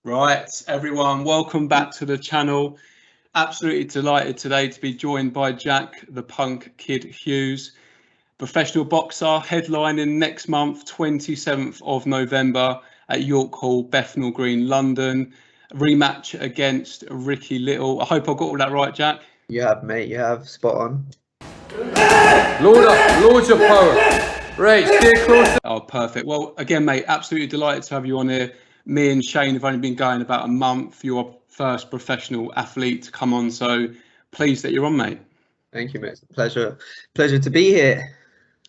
Right, everyone, welcome back to the channel. Absolutely delighted today to be joined by Jack the Punk Kid Hughes, professional boxer, headlining next month, 27th of November at York Hall, Bethnal Green, London. Rematch against Ricky Little. I hope I got all that right, Jack. You have, mate. You have. Spot on. Loads of power. Right, stay close. Oh, perfect. Well, again, mate, absolutely delighted to have you on here. Me and Shane have only been going about a month. You're our first professional athlete to come on, so pleased that you're on, mate. Thank you, mate. Pleasure to be here.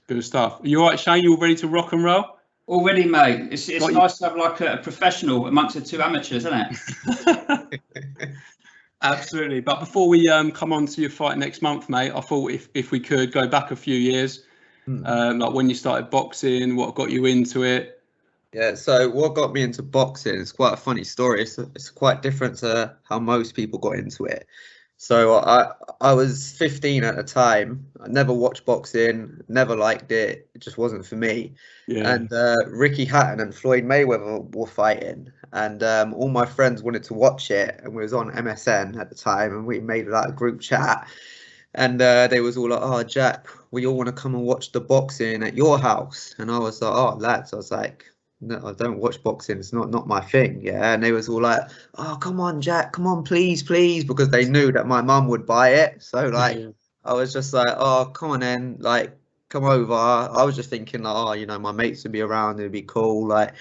Good stuff. Are you all right, Shane? You all ready to rock and roll? Already, mate. It's nice to have like a professional amongst the two amateurs, isn't it? Absolutely. But before we come on to your fight next month, mate, I thought if we could go back a few years, like when you started boxing, what got you into it? Yeah, so what got me into boxing is quite a funny story. It's quite different to how most people got into it. So I was 15 at the time. I never watched boxing, never liked it. It just wasn't for me. Yeah. And Ricky Hatton and Floyd Mayweather were fighting, and all my friends wanted to watch it, and we was on MSN at the time, and we made like a group chat, and they was all like, "Oh, Jack, we all want to come and watch the boxing at your house." And I was like, "Oh, lads," I was like, "No, I don't watch boxing. It's not my thing." Yeah, and they was all like, "Oh, come on, Jack, come on, please," because they knew that my mum would buy it. So like, Yeah. I was just like, "Oh, come on then, like, come over." I was just thinking, like, "Oh, you know, my mates would be around. It'd be cool." Like,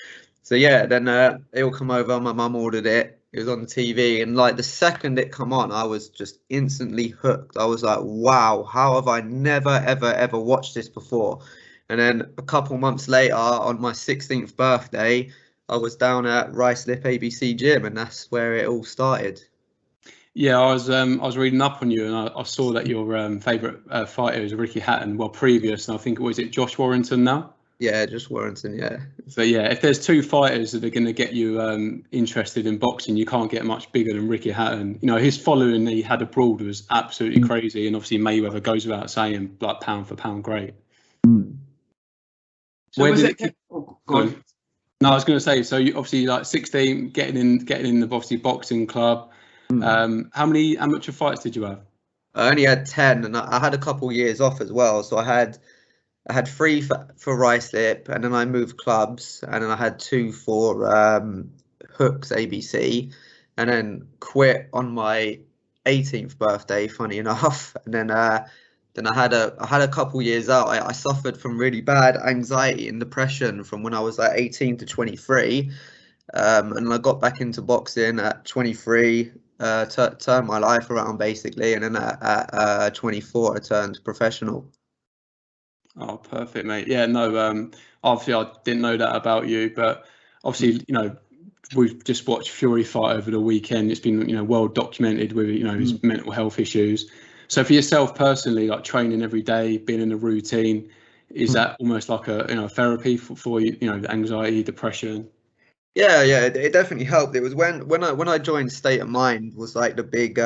so yeah. Then they all come over. My mum ordered it. It was on the TV, and like the second it come on, I was just instantly hooked. I was like, "Wow, how have I never ever watched this before?" And then a couple months later, on my 16th birthday, I was down at Ruislip ABC Gym, and that's where it all started. Yeah, I was reading up on you, and I saw that your favourite fighter is Ricky Hatton. Well, previous, and I think was it Josh Warrington now. Yeah, just Warrington, yeah. So yeah, if there's two fighters that are going to get you interested in boxing, you can't get much bigger than Ricky Hatton. You know, his following he had abroad was absolutely crazy, and obviously Mayweather goes without saying, like pound for pound, great. So Where was did it? Go on. No, I was going to say, so you obviously like 16, getting in the obviously boxing club. How many amateur fights did you have? I only had 10, and I had a couple years off as well. So I had 3 for Ruislip, and then I moved clubs, and then I had 2 for Hooks ABC, and then quit on my 18th birthday, funny enough. And then I had a couple years out. I suffered from really bad anxiety and depression from when I was like 18 to 23, and I got back into boxing at 23. Turned my life around basically, and then at 24 I turned professional. Oh, perfect, mate. Yeah, no, obviously I didn't know that about you, but obviously, you know, we've just watched Fury fight over the weekend. It's been, you know, well documented with, you know, his mental health issues. So for yourself personally, like training every day, being in a routine, is that almost like a, you know, therapy for you know, the anxiety, depression? Yeah, it definitely helped. It was when I joined State of Mind was like the big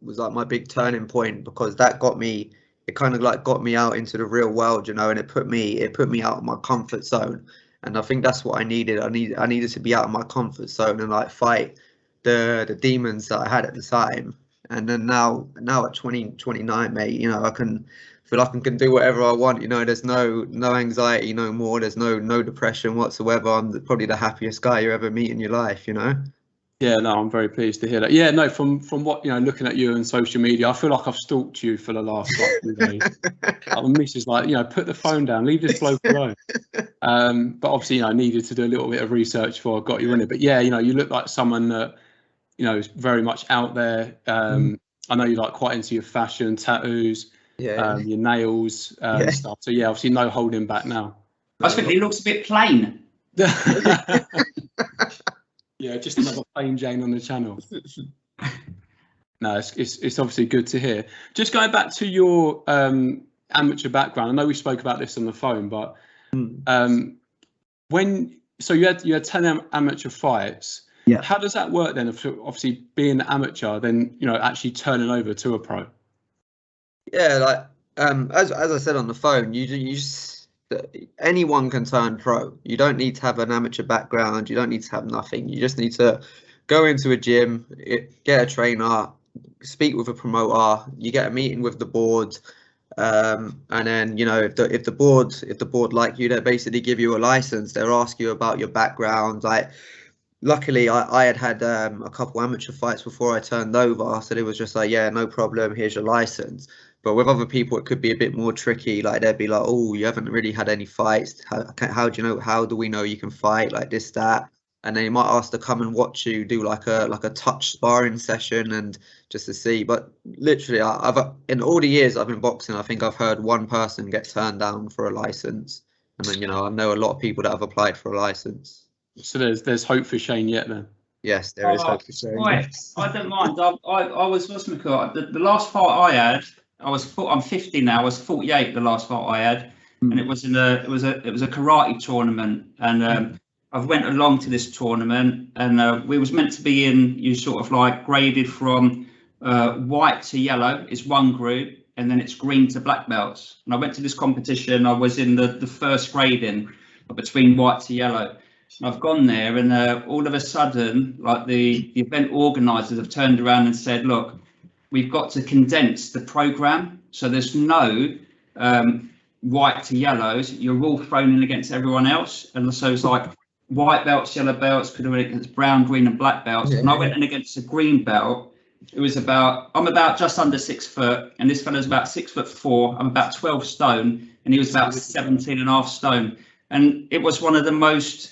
was like my big turning point, because that got me, it kind of like got me out into the real world, you know, and it put me out of my comfort zone. And I think that's what I needed. I needed to be out of my comfort zone and like fight the demons that I had at the time. And then now at 29, mate, you know, I feel like I can do whatever I want. You know, there's no anxiety no more. There's no depression whatsoever. I'm probably the happiest guy you ever meet in your life, you know. Yeah, no, I'm very pleased to hear that. Yeah, no, from what, you know, looking at you on social media, I feel like I've stalked you for the last like few days. My missus like, you know, put the phone down, leave this bloke alone. But obviously, you know, I needed to do a little bit of research before I got you in it. But yeah, you know, you look like someone that, you know, is very much out there. I know you're like quite into your fashion, tattoos, Yeah. your nails, Yeah. stuff. So yeah, obviously no holding back now. I was thinking he looks a bit plain. Yeah, just another plain Jane on the channel. No, it's obviously good to hear. Just going back to your amateur background, I know we spoke about this on the phone, but so you had 10 amateur fights. Yeah. How does that work then? Obviously, being an amateur, then, you know, actually turning over to a pro. Yeah, like as I said on the phone, you just, anyone can turn pro. You don't need to have an amateur background. You don't need to have nothing. You just need to go into a gym, get a trainer, speak with a promoter, you get a meeting with the board, and then if the board like you, they basically give you a license. They'll ask you about your background. Like, luckily I had a couple amateur fights before I turned over, so it was just like, yeah, no problem, here's your license. But with other people, it could be a bit more tricky. Like, they'd be like, oh, you haven't really had any fights. How do you know? How do we know you can fight? Like this, that. And they might ask to come and watch you do like a touch sparring session, and just to see. But literally, I've in all the years I've been boxing, I think I've heard one person get turned down for a license. And then, I know a lot of people that have applied for a license. So there's hope for Shane yet then. Yes, there is hope for Shane. Right. I don't mind. I was the last fight I had. I'm 50 now. I was 48 the last fight I had, and it was a karate tournament, and I went along to this tournament, and we was meant to be in, you sort of like graded from white to yellow is one group, and then it's green to black belts. And I went to this competition. I was in the first grading between white to yellow. And I've gone there, and all of a sudden, like the event organisers have turned around and said, look, we've got to condense the program, so there's no white to yellows. You're all thrown in against everyone else, and so it's like white belts, yellow belts, could have been against brown, green, and black belts. Yeah. And I went in against a green belt. It was I'm about just under 6 foot, and this fellow's about 6'4". I'm about 12 stone, and he was about 17.5 stone. And it was one of the most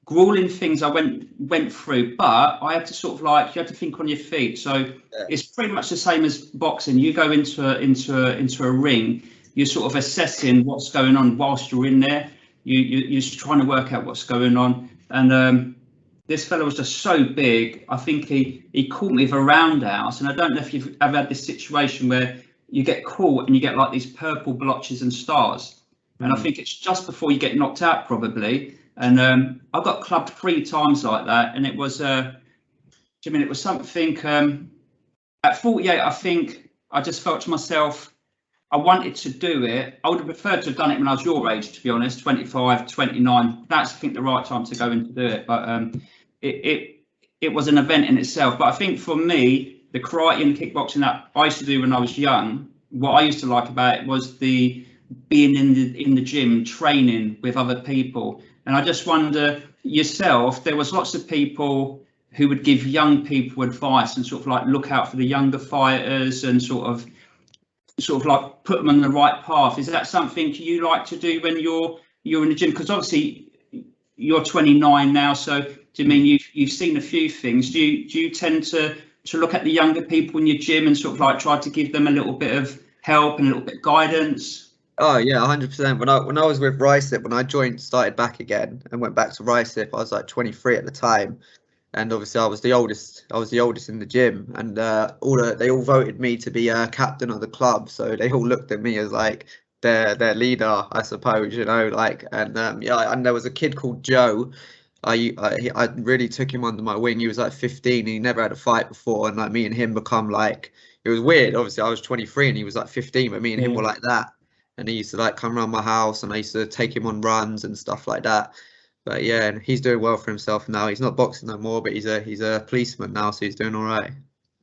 grueling things I went through, but I had to sort of like, you had to think on your feet. So it's pretty much the same as boxing. You go into a ring, you're sort of assessing what's going on whilst you're in there. You're just trying to work out what's going on. And this fellow was just so big. I think he caught me with a roundhouse, and I don't know if you've ever had this situation where you get caught and you get like these purple blotches and stars. And I think it's just before you get knocked out, probably. And I got clubbed 3 times like that, and it was it was something. At 48, I think I just felt to myself, I wanted to do it. I would have preferred to have done it when I was your age, to be honest, 25, 29. That's, I think, the right time to go in to do it. But it was an event in itself. But I think for me, the karate and the kickboxing that I used to do when I was young, what I used to like about it was the being in the gym, training with other people. And I just wonder, yourself, there was lots of people who would give young people advice and sort of like look out for the younger fighters and sort of like put them on the right path. Is that something you like to do when you're in the gym? Because obviously you're 29 now, so do you mean you've seen a few things? Do you tend to look at the younger people in your gym and sort of like try to give them a little bit of help and a little bit of guidance? Oh yeah, 100%. When I was with Ryslip, when I started back again and went back to Ryslip, I was like 23 at the time, and obviously I was the oldest. I was the oldest in the gym, and they all voted me to be captain of the club. So they all looked at me as like their leader, I suppose. And and there was a kid called Joe. I really took him under my wing. He was like 15. He never had a fight before, and like me and him become like, it was weird. Obviously I was 23 and he was like 15, but me and him were like that. And he used to like come around my house, and I used to take him on runs and stuff like that. But yeah, and he's doing well for himself now. He's not boxing no more, but he's a policeman now, so he's doing all right.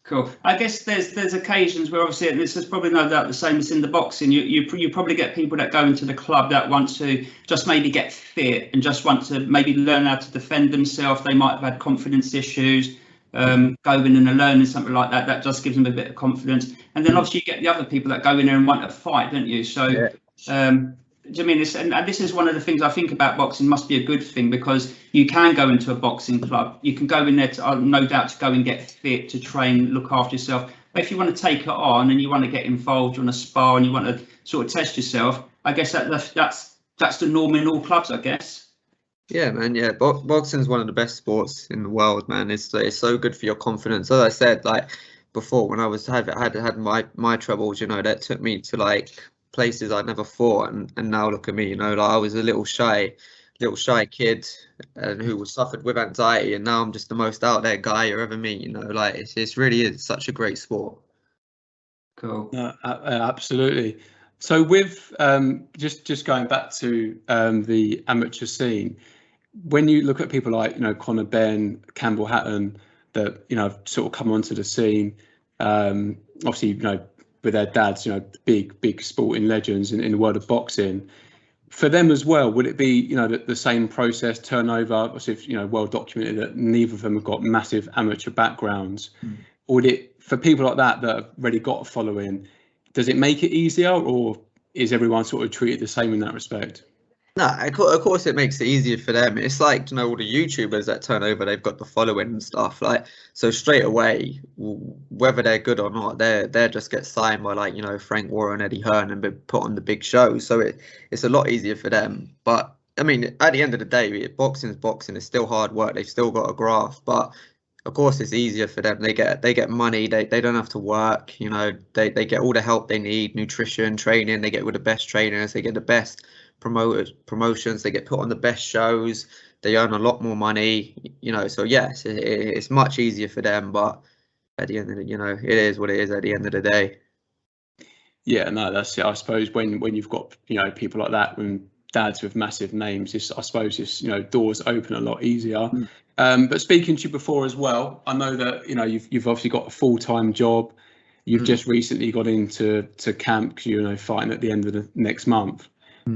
Cool. I guess there's occasions where obviously, and this is probably no doubt the same as in the boxing, you probably get people that go into the club that want to just maybe get fit and just want to maybe learn how to defend themselves. They might have had confidence issues. Going in and learning something like that just gives them a bit of confidence. And then obviously you get the other people that go in there and want to fight, don't you? So do you mean this? And this is one of the things I think about boxing must be a good thing, because you can go into a boxing club, you can go in there to no doubt to go and get fit, to train, look after yourself. But if you want to take it on and you want to get involved, you want to spar and you want to sort of test yourself, I guess that's the norm in all clubs, I guess. Yeah, man. Yeah, boxing is one of the best sports in the world, man. It's so good for your confidence. As I said, like before, when I was had my troubles, that took me to like places I'd never fought, and now look at me, like I was a little shy kid who suffered with anxiety, and now I'm just the most out there guy you ever meet. Like it's really is such a great sport. Cool. Absolutely. So with just going back to the amateur scene, when you look at people like Conor Benn, Campbell Hatton, that have sort of come onto the scene. Obviously, with their dads, big sporting legends in the world of boxing. For them as well, would it be the same process, turnover? Obviously, well documented that neither of them have got massive amateur backgrounds. Or would it, for people like that have already got a following, does it make it easier, or is everyone sort of treated the same in that respect? No, of course it makes it easier for them. It's like, all the YouTubers that turn over, they've got the following and stuff. Like, so straight away, whether they're good or not, they just get signed by Frank Warren, Eddie Hearn, and be put on the big shows. So it's a lot easier for them. But I mean, at the end of the day, boxing is boxing. It's still hard work. They've still got a graft, but of course it's easier for them. They get money. They don't have to work. They get all the help they need, nutrition, training. They get with the best trainers. They get the best promotions. They get put on the best shows. They earn a lot more money. So yes, it's much easier for them. But at the end of it is what it is. At the end of the day. Yeah, no, that's it. I suppose when you've got people like that, when dads with massive names, I suppose doors open a lot easier. But speaking to you before as well, I know that you've obviously got a full-time job. You've just recently got into camp because you're fighting at the end of the next month.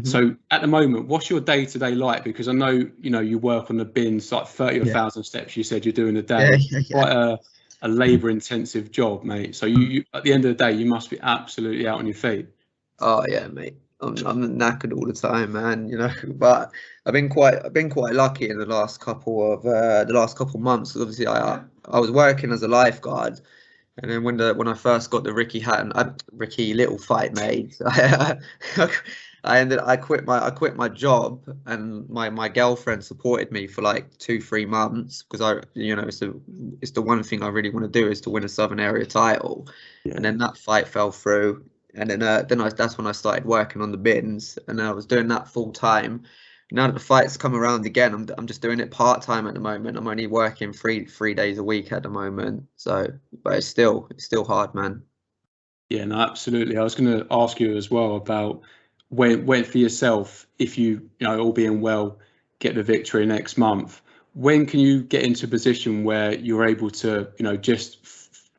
So at the moment, what's your day-to-day like? Because I know you work on the bins, like 30 or 1,000 steps. You said you're doing a day. Quite a labour-intensive job, mate. So you at the end of the day, you must be absolutely out on your feet. Oh yeah, mate. I'm knackered all the time, man. But I've been quite lucky in the last couple of months. Obviously, I was working as a lifeguard, and then when I first got the Ricky Little fight made, I quit my job, and my girlfriend supported me for like 2-3 months because it's the one thing I really want to do is to win a Southern Area title, and then that fight fell through. And then that's when I started working on the bins, and I was doing that full time. Now that the fight's come around again, I'm just doing it part time at the moment. I'm only working three days a week at the moment. So, but it's still hard, man. Yeah, no, absolutely. I was going to ask you as well about when for yourself, if you all being well, get the victory next month. When can you get into a position where you're able to just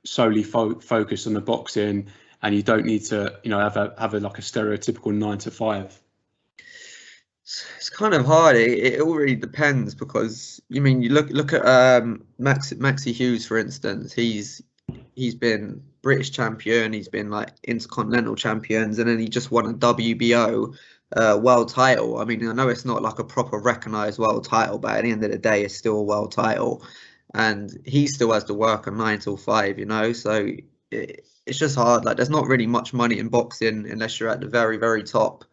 solely focus on the boxing? And you don't need to, have a like a stereotypical 9 to 5. It's kind of hard. It all really depends because you look at Maxi Hughes, for instance. He's been British champion. He's been like intercontinental champions, and then he just won a WBO world title. I mean, I know it's not like a proper recognised world title, but at the end of the day, it's still a world title, and he still has to work a 9 till 5. So. It's just hard. Like, there's not really much money in boxing unless you're at the very, very top,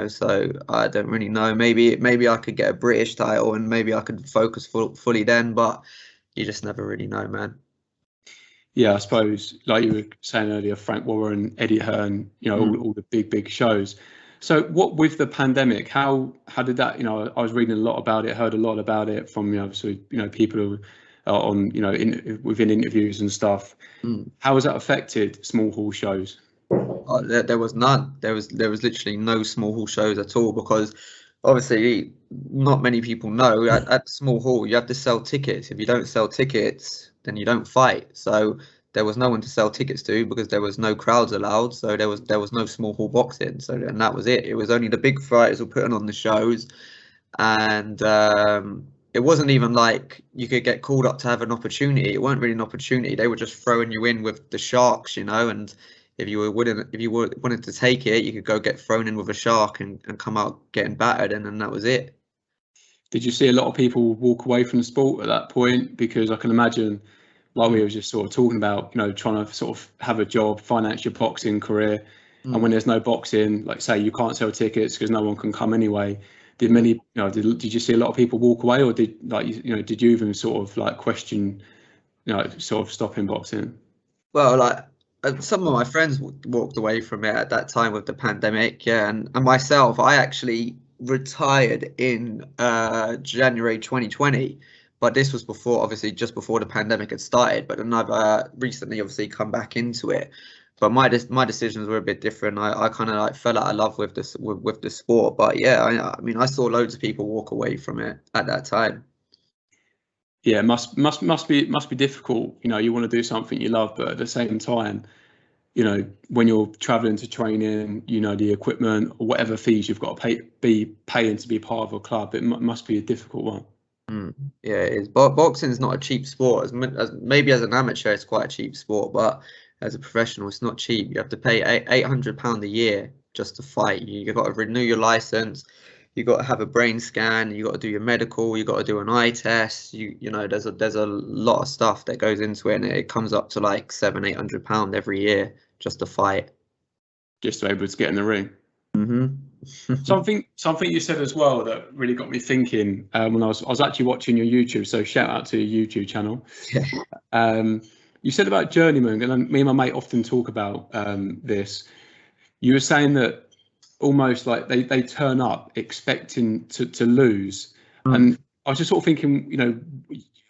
so I don't really know. Maybe I could get a British title and maybe I could focus fully then, but you just never really know, man. Yeah, I suppose, like you were saying earlier, Frank Warren, Eddie Hearn, all the big shows. So what with the pandemic, how did that, I was reading a lot about it, heard a lot about it from, people who on within interviews and stuff. How has that affected small hall shows? There was none. There was literally no small hall shows at all because obviously not many people know at small hall you have to sell tickets. If you don't sell tickets, then you don't fight. So there was no one to sell tickets to because there was no crowds allowed. So there was no small hall boxing. So and that was it. It was only the big fighters were putting on the shows, and it wasn't even like you could get called up to have an opportunity. It weren't really an opportunity. They were just throwing you in with the sharks, and if you wanted to take it, you could go get thrown in with a shark and come out getting battered, and then that was it. Did you see a lot of people walk away from the sport at that point? Because I can imagine, like we were just sort of talking about, trying to sort of have a job, finance your boxing career, and when there's no boxing, like say you can't sell tickets because no one can come anyway. Did many, did you see a lot of people walk away, or did did you even sort of like question, sort of stopping boxing? Well, like some of my friends walked away from it at that time with the pandemic, yeah, and myself, I actually retired in January 2020, but this was just before the pandemic had started. But then I've recently obviously come back into it. But my decisions were a bit different. I kind of like fell out of love with this with the sport. But yeah, I mean, I saw loads of people walk away from it at that time. Yeah, it must be difficult. You know, you want to do something you love, but at the same time, you know, when you're traveling to training, you know, the equipment or whatever fees you've got to be paying to be part of a club, it must be a difficult one. Yeah, it is. Boxing is not a cheap sport. As maybe as an amateur, it's quite a cheap sport, but as a professional, it's not cheap. You have to pay £800 a year just to fight. You've got to renew your license. You got to have a brain scan. You got to do your medical. You got to do an eye test. You know, there's a lot of stuff that goes into it, and it comes up to like £700-800 every year just to fight. Just to be able to get in the ring. Mm-hmm. Something you said as well that really got me thinking when I was actually watching your YouTube. So shout out to your YouTube channel. Yeah. You said about journeyman, and me and my mate often talk about this. You were saying that almost like they turn up expecting to lose, and I was just sort of thinking, you know,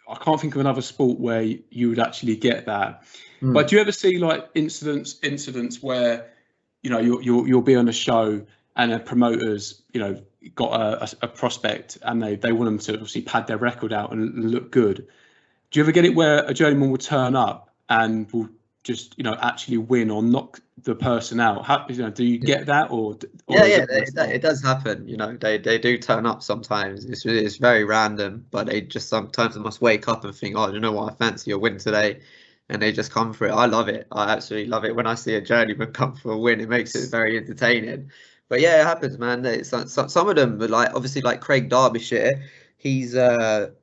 I can't think of another sport where you would actually get that. But do you ever see like incidents where, you know, you'll be on a show and a promoter's, you know, got a prospect and they want them to obviously pad their record out and look good. Do you ever get it where a journeyman will turn up and will just, you know, actually win or knock the person out? How, you know, do you get that or yeah, it does happen. You know, they do turn up sometimes. It's very random, but they just sometimes must wake up and think, oh, you know what, I fancy a win today, and they just come for it. I love it. I absolutely love it when I see a journeyman come for a win. It makes it very entertaining. But yeah, it happens, man. Some of them, like obviously like Craig Derbyshire, he's a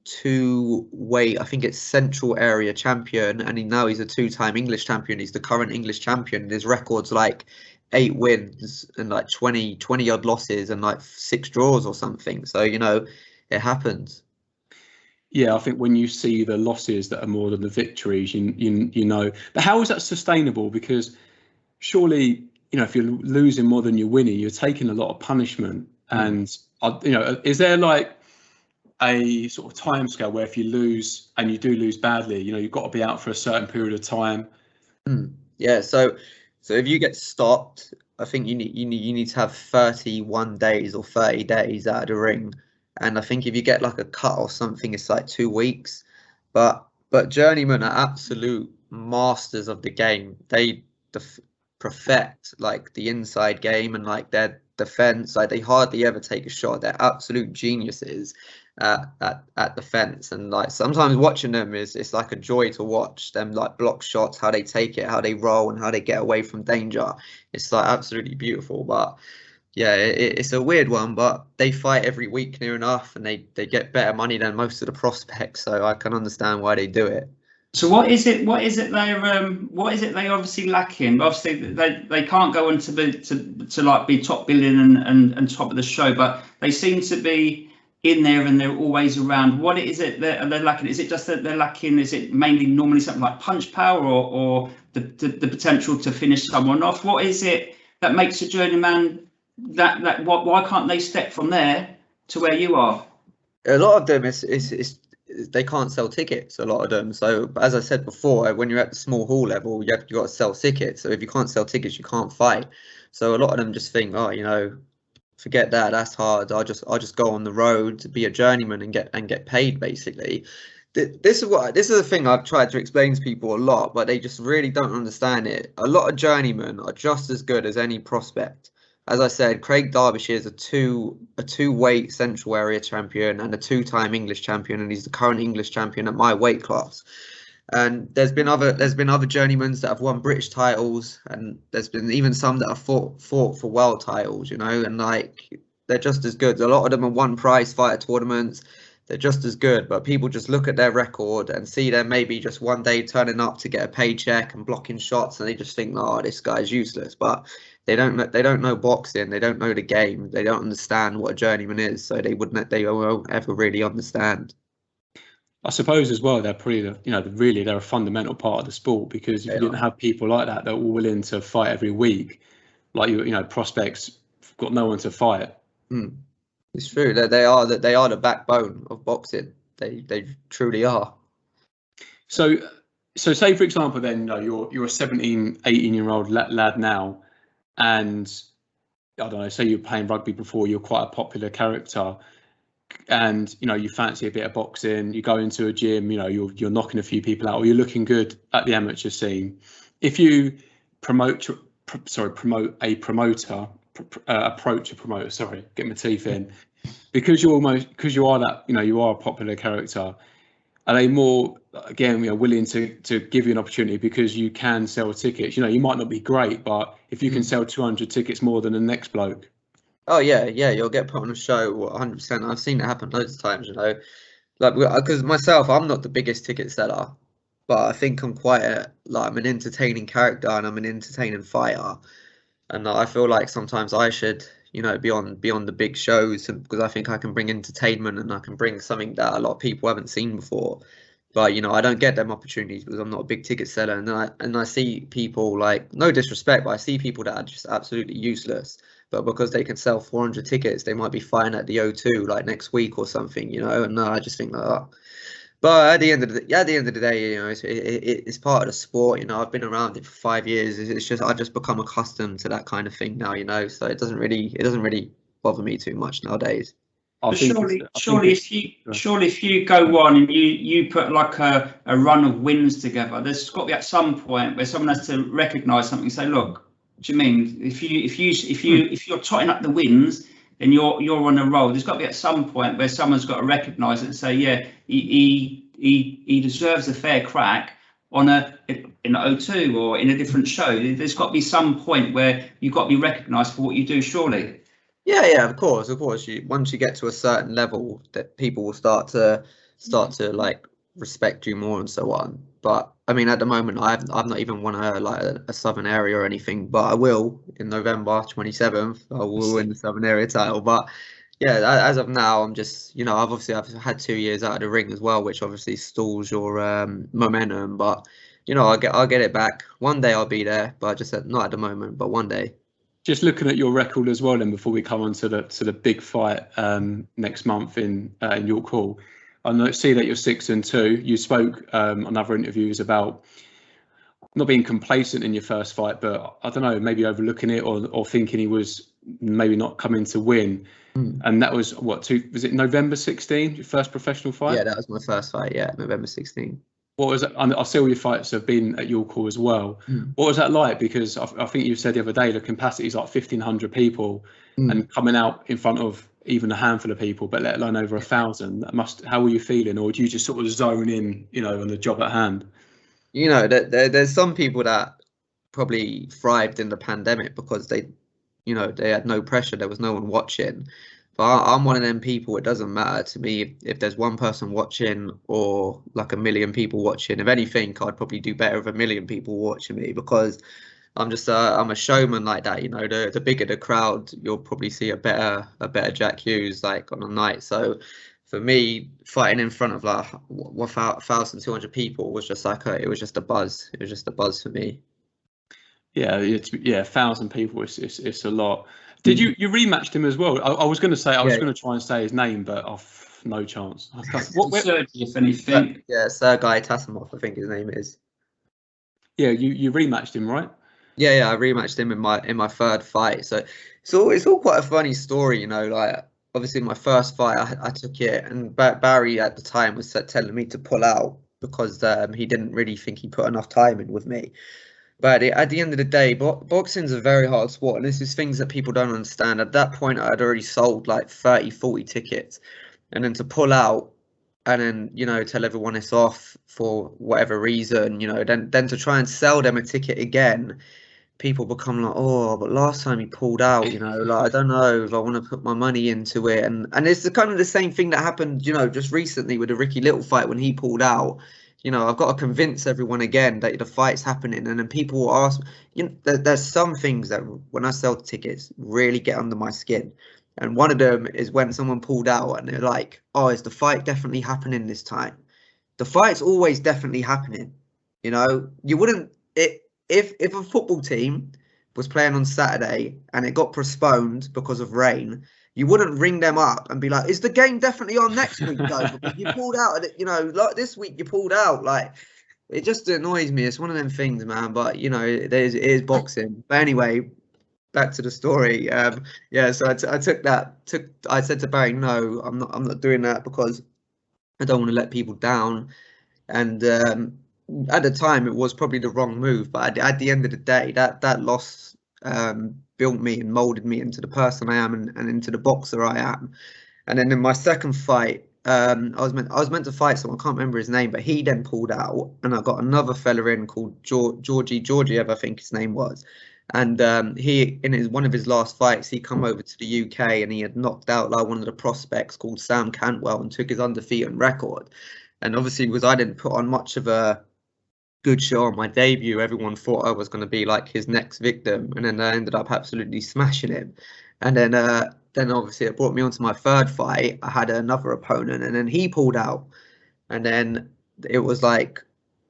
two-weight, I think it's Central Area champion, and now he's a two-time English champion. He's the current English champion. His record's like 8 wins and like 20 odd losses and like 6 draws or something. So, you know, it happens. Yeah, I think when you see the losses that are more than the victories, you know. But how is that sustainable? Because surely, you know, if you're losing more than you're winning, you're taking a lot of punishment. And you know, is there like a sort of time scale where if you lose and you do lose badly, you know, you've got to be out for a certain period of time? Yeah, so if you get stopped, I think you need to have 31 days or 30 days out of the ring. And I think if you get like a cut or something, it's like 2 weeks. But journeymen are absolute masters of the game. They perfect like the inside game and like their defense. Like they hardly ever take a shot. They're absolute geniuses at defense. And like sometimes watching them it's like a joy to watch them like block shots, how they take it, how they roll, and how they get away from danger. It's like absolutely beautiful. But yeah, it's a weird one, but they fight every week near enough, and they get better money than most of the prospects, so I can understand why they do it. So what is it they obviously lacking? Obviously they can't go into to like be top billing and top of the show, but they seem to be in there and they're always around. What is it that they're lacking? Is it just that they're lacking? Is it mainly normally something like punch power or the potential to finish someone off? What is it that makes a journeyman that why can't they step from there to where you are? A lot of them is they can't sell tickets, a lot of them. So as I said before, when you're at the small hall level, you got to sell tickets. So if you can't sell tickets, you can't fight. So a lot of them just think, oh, you know, forget that, that's hard. I'll just go on the road to be a journeyman and get paid, basically. This is the thing I've tried to explain to people a lot, but they just really don't understand it. A lot of journeymen are just as good as any prospect. As I said, Craig Derbyshire is a two-weight Central Area champion and a 2-time English champion, and he's the current English champion at my weight class. And there's been other journeymans that have won British titles, and there's been even some that have fought for world titles, you know, and like they're just as good. A lot of them have won prize fighter tournaments. They're just as good, but people just look at their record and see them maybe just one day turning up to get a paycheck and blocking shots, and they just think, oh, this guy's useless. But they don't know boxing. They don't know the game. They don't understand what a journeyman is, so they won't ever really understand. I suppose as well they're probably they're a fundamental part of the sport, because if you didn't have people like that are all willing to fight every week, like you know, prospects got no one to fight. It's true that they are the backbone of boxing. They truly are. So say for example, then, you know, you're a 17, 18-year-old lad now, and I don't know, say you're playing rugby before, you're quite a popular character. and you fancy a bit of boxing, you go into a gym, you're knocking a few people out, or you're looking good at the amateur scene. If you approach a promoter, sorry, get my teeth in, because you are that, you are a popular character. Are they more, again, willing to give you an opportunity because you can sell tickets? You might not be great, but if you can sell 200 tickets more than the next bloke. Oh yeah, you'll get put on a show 100%. I've seen it happen loads of times, like, because myself, I'm not the biggest ticket seller, but I think I'm I'm an entertaining character and I'm an entertaining fighter, and I feel like sometimes I should, be on the big shows, because I think I can bring entertainment and I can bring something that a lot of people haven't seen before. But I don't get them opportunities because I'm not a big ticket seller, and I see people, like, no disrespect, but I see people that are just absolutely useless. But because they can sell 400 tickets, they might be fighting at the O2 like next week or something, And I just think like that. But at the end of the day, it's part of the sport. I've been around it for 5 years. It's just I've just become accustomed to that kind of thing now. So it doesn't really bother me too much nowadays. Surely, if you go on and you put like a run of wins together, there's got to be at some point where someone has to recognise something and say, look, what do you mean? If you're totting up the wins, then you're on a roll. There's got to be at some point where someone's got to recognise it and say, yeah, he deserves a fair crack in an O2 or in a different show. There's got to be some point where you've got to be recognised for what you do, surely. Yeah, of course. Once you get to a certain level, that people will start to like respect you more and so on. But I mean, at the moment, I've not even won a Southern Area or anything, but I will in November 27th. I will win the Southern Area title. But yeah, as of now, I'm just I've had 2 years out of the ring as well, which obviously stalls your momentum. But I'll get it back one day. I'll be there, but just not at the moment. But one day. Just looking at your record as well, then, before we come on to the big fight next month in York Hall, I see that you're 6-2. You spoke on other interviews about not being complacent in your first fight, but I don't know, maybe overlooking it or thinking he was maybe not coming to win. And that was was it November 16, your first professional fight? Yeah, that was my first fight. Yeah, November 16. What was it? I see all your fights have been at York Hall as well. What was that like? Because I think you said the other day the capacity is like 1,500 people, and coming out in front of even a handful of people, but let alone over 1,000. How were you feeling, or do you just sort of zone in, on the job at hand? There's some people that probably thrived in the pandemic because they had no pressure. There was no one watching. But I'm one of them people. It doesn't matter to me if there's one person watching or like 1 million people watching. If anything, I'd probably do better with 1 million people watching me, because I'm just I'm a showman like that. The bigger the crowd, you'll probably see a better Jack Hughes like on a night. So for me, fighting in front of like 1,200 people was just like it was just a buzz. It was just a buzz for me. Yeah, 1,000 people. It's a lot. Did you rematched him as well? I was going to say was going to try and say his name, but no chance. Sergey, if anything. Yeah, Sergey Tasimov, I think his name is. Yeah, you rematched him, right? Yeah, I rematched him in my third fight. So it's all quite a funny story, like obviously my first fight I took it, and Barry at the time was telling me to pull out because he didn't really think he put enough time in with me. But at the end of the day, boxing's a very hard sport, and this is things that people don't understand. At that point, I had already sold like 30, 40 tickets, and then to pull out and then, tell everyone it's off for whatever reason, then to try and sell them a ticket again, people become like, oh, but last time he pulled out, like, I don't know if I want to put my money into it. And it's kind of the same thing that happened, just recently with the Ricky Little fight when he pulled out. I've got to convince everyone again that the fight's happening, and then people will ask. There's some things that when I sell tickets really get under my skin, and one of them is when someone pulled out and they're like, "Oh, is the fight definitely happening this time?" The fight's always definitely happening. You wouldn't if a football team was playing on Saturday and it got postponed because of rain. You wouldn't ring them up and be like, "Is the game definitely on next week though?" Because you pulled out, like this week you pulled out. Like, it just annoys me. It's one of them things, man. But it is boxing. But anyway, back to the story. Yeah, so I said to Barry, no, I'm not doing that because I don't want to let people down. And at the time, it was probably the wrong move. But at the end of the day, that loss built me and molded me into the person I am and into the boxer I am. And then in my second fight, I was meant to fight someone, I can't remember his name, but he then pulled out, and I got another fella in called Georgiev, I think his name was. And he, in one of his last fights, he come over to the UK and he had knocked out like one of the prospects called Sam Cantwell and took his undefeated record. And obviously, because I didn't put on much of a good show on my debut, everyone thought I was going to be like his next victim, and then I ended up absolutely smashing him. And then obviously it brought me on to my third fight. I had another opponent, and then he pulled out. And then it was like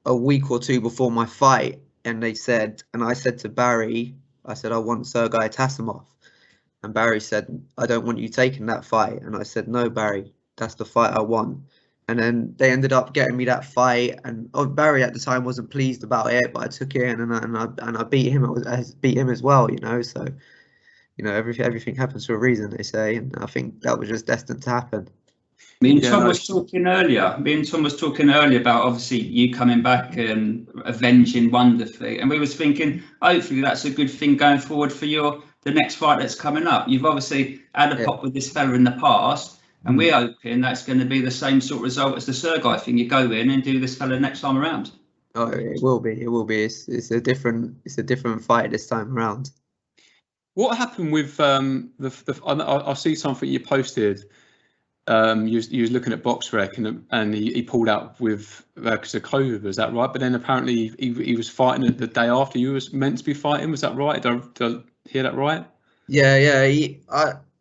a week or two before my fight, and I said to Barry, I said, I want Sergei Tasimov. And Barry said, I don't want you taking that fight. And I said, no, Barry, that's the fight I want. And then they ended up getting me that fight, and Barry at the time wasn't pleased about it, but I took it and I beat him. I beat him as well, you know. So, you know, everything happens for a reason, they say, and I think that was just destined to happen. Me and Tom was talking earlier. Me and Tom was talking earlier about obviously you coming back and avenging wonderfully, and we was thinking hopefully that's a good thing going forward for the next fight that's coming up. You've obviously had a pop with this fella in the past. And we're hoping that's going to be the same sort of result as the Sergei thing. You go in and do this fella next time around. Oh, it will be. It will be. It's a different fight this time around. What happened with I see something you posted. You was looking at BoxRec and he pulled out with because of COVID. Was that right? But then apparently he was fighting the day after you was meant to be fighting. Was that right? Did I hear that right? Yeah.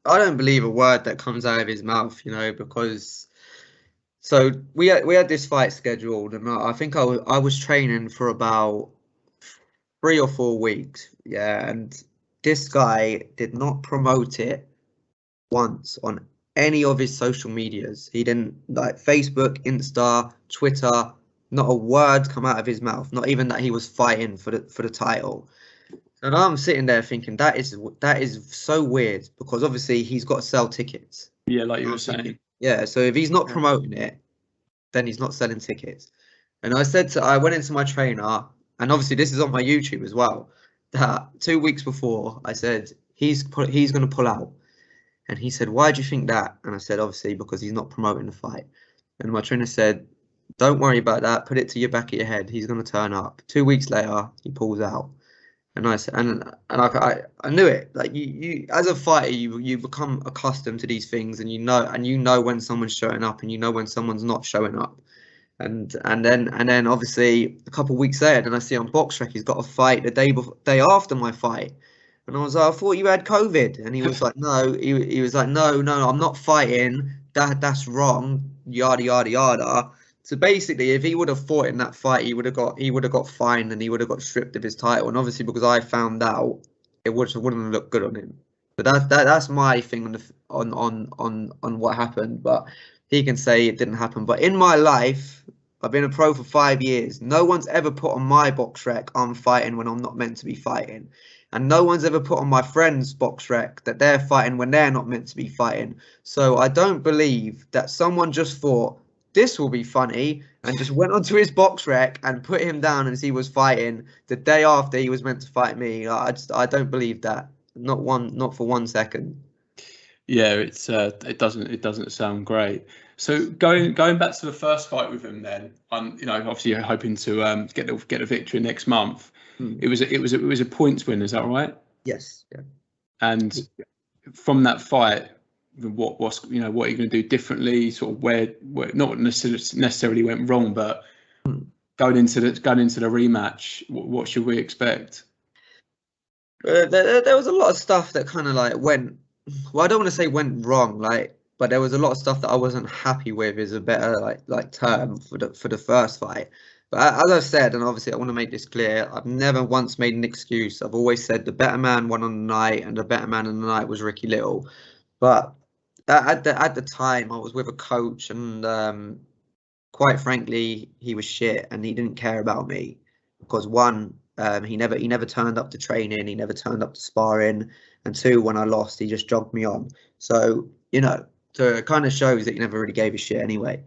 I don't believe a word that comes out of his mouth, you know, because so we had this fight scheduled, and I think I was training for about 3 or 4 weeks, yeah, and this guy did not promote it once on any of his social medias. He didn't, like Facebook, Insta, Twitter, not a word come out of his mouth, not even that he was fighting for the title. And I'm sitting there thinking that is so weird, because obviously he's got to sell tickets. Yeah, like you were saying. Yeah, so if he's not promoting it, then he's not selling tickets. And I went into my trainer, and obviously this is on my YouTube as well, that 2 weeks before I said he's going to pull out. And he said, why do you think that? And I said, obviously because he's not promoting the fight. And my trainer said, don't worry about that, put it to your back of your head, he's going to turn up. 2 weeks later, he pulls out. And I said, and I knew it. Like you as a fighter, you become accustomed to these things, and you know when someone's showing up, and you know when someone's not showing up. And then obviously a couple of weeks later, then I see on BoxRec he's got a fight the day after my fight, and I was like, I thought you had COVID, and he was like, no, he was like, no, I'm not fighting. That's wrong. Yada yada yada. So basically, if he would have fought in that fight, he would have got fined and he would have got stripped of his title. And obviously, because I found out, it wouldn't look good on him. But that's my thing on what happened. But he can say it didn't happen. But in my life, I've been a pro for 5 years. No one's ever put on my BoxRec I'm fighting when I'm not meant to be fighting. And no one's ever put on my friend's BoxRec that they're fighting when they're not meant to be fighting. So I don't believe that someone just thought, this will be funny, and just went onto his BoxRec and put him down as he was fighting the day after he was meant to fight me. I don't believe that. Not for 1 second. Yeah, it doesn't sound great. So going back to the first fight with him, then obviously you're hoping to get a victory next month. It was a points win, is that right? Yes. Yeah. And from that fight, what are you going to do differently? Sort of where not necessarily went wrong, but going into the rematch, what should we expect? There was a lot of stuff that kind of like went. Well, I don't want to say went wrong, but there was a lot of stuff that I wasn't happy with. Is a better like term for the first fight. But as I've said, and obviously I want to make this clear, I've never once made an excuse. I've always said the better man won on the night, and the better man on the night was Ricky Little. But at the time, I was with a coach, and quite frankly, he was shit, and he didn't care about me because one, He never turned up to training. He never turned up to sparring. And 2, when I lost, he just jogged me on. So, so it kind of shows that he never really gave a shit anyway.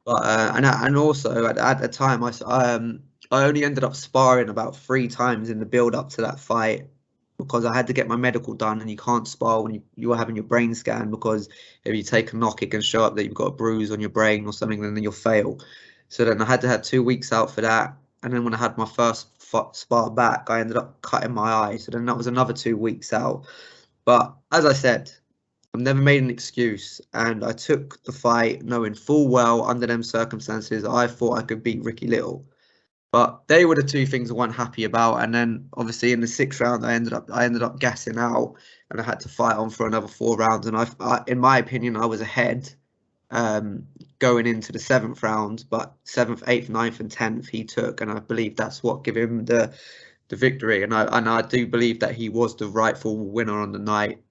But and also at the time, I only ended up sparring about 3 times in the build up to that fight, because I had to get my medical done, and you can't spar when you are having your brain scan, because if you take a knock, it can show up that you've got a bruise on your brain or something, and then you'll fail. So then I had to have 2 weeks out for that. And then when I had my first spar back, I ended up cutting my eye. So then that was another 2 weeks out. But as I said, I've never made an excuse, and I took the fight knowing full well under them circumstances I thought I could beat Ricky Little. But they were the 2 things I wasn't happy about. And then obviously in the 6th round, I ended up gassing out, and I had to fight on for another 4 rounds. And I in my opinion, I was ahead going into the 7th round, but 7th, 8th, 9th, and 10th he took, and I believe that's what gave him the victory. And I do believe that he was the rightful winner on the night.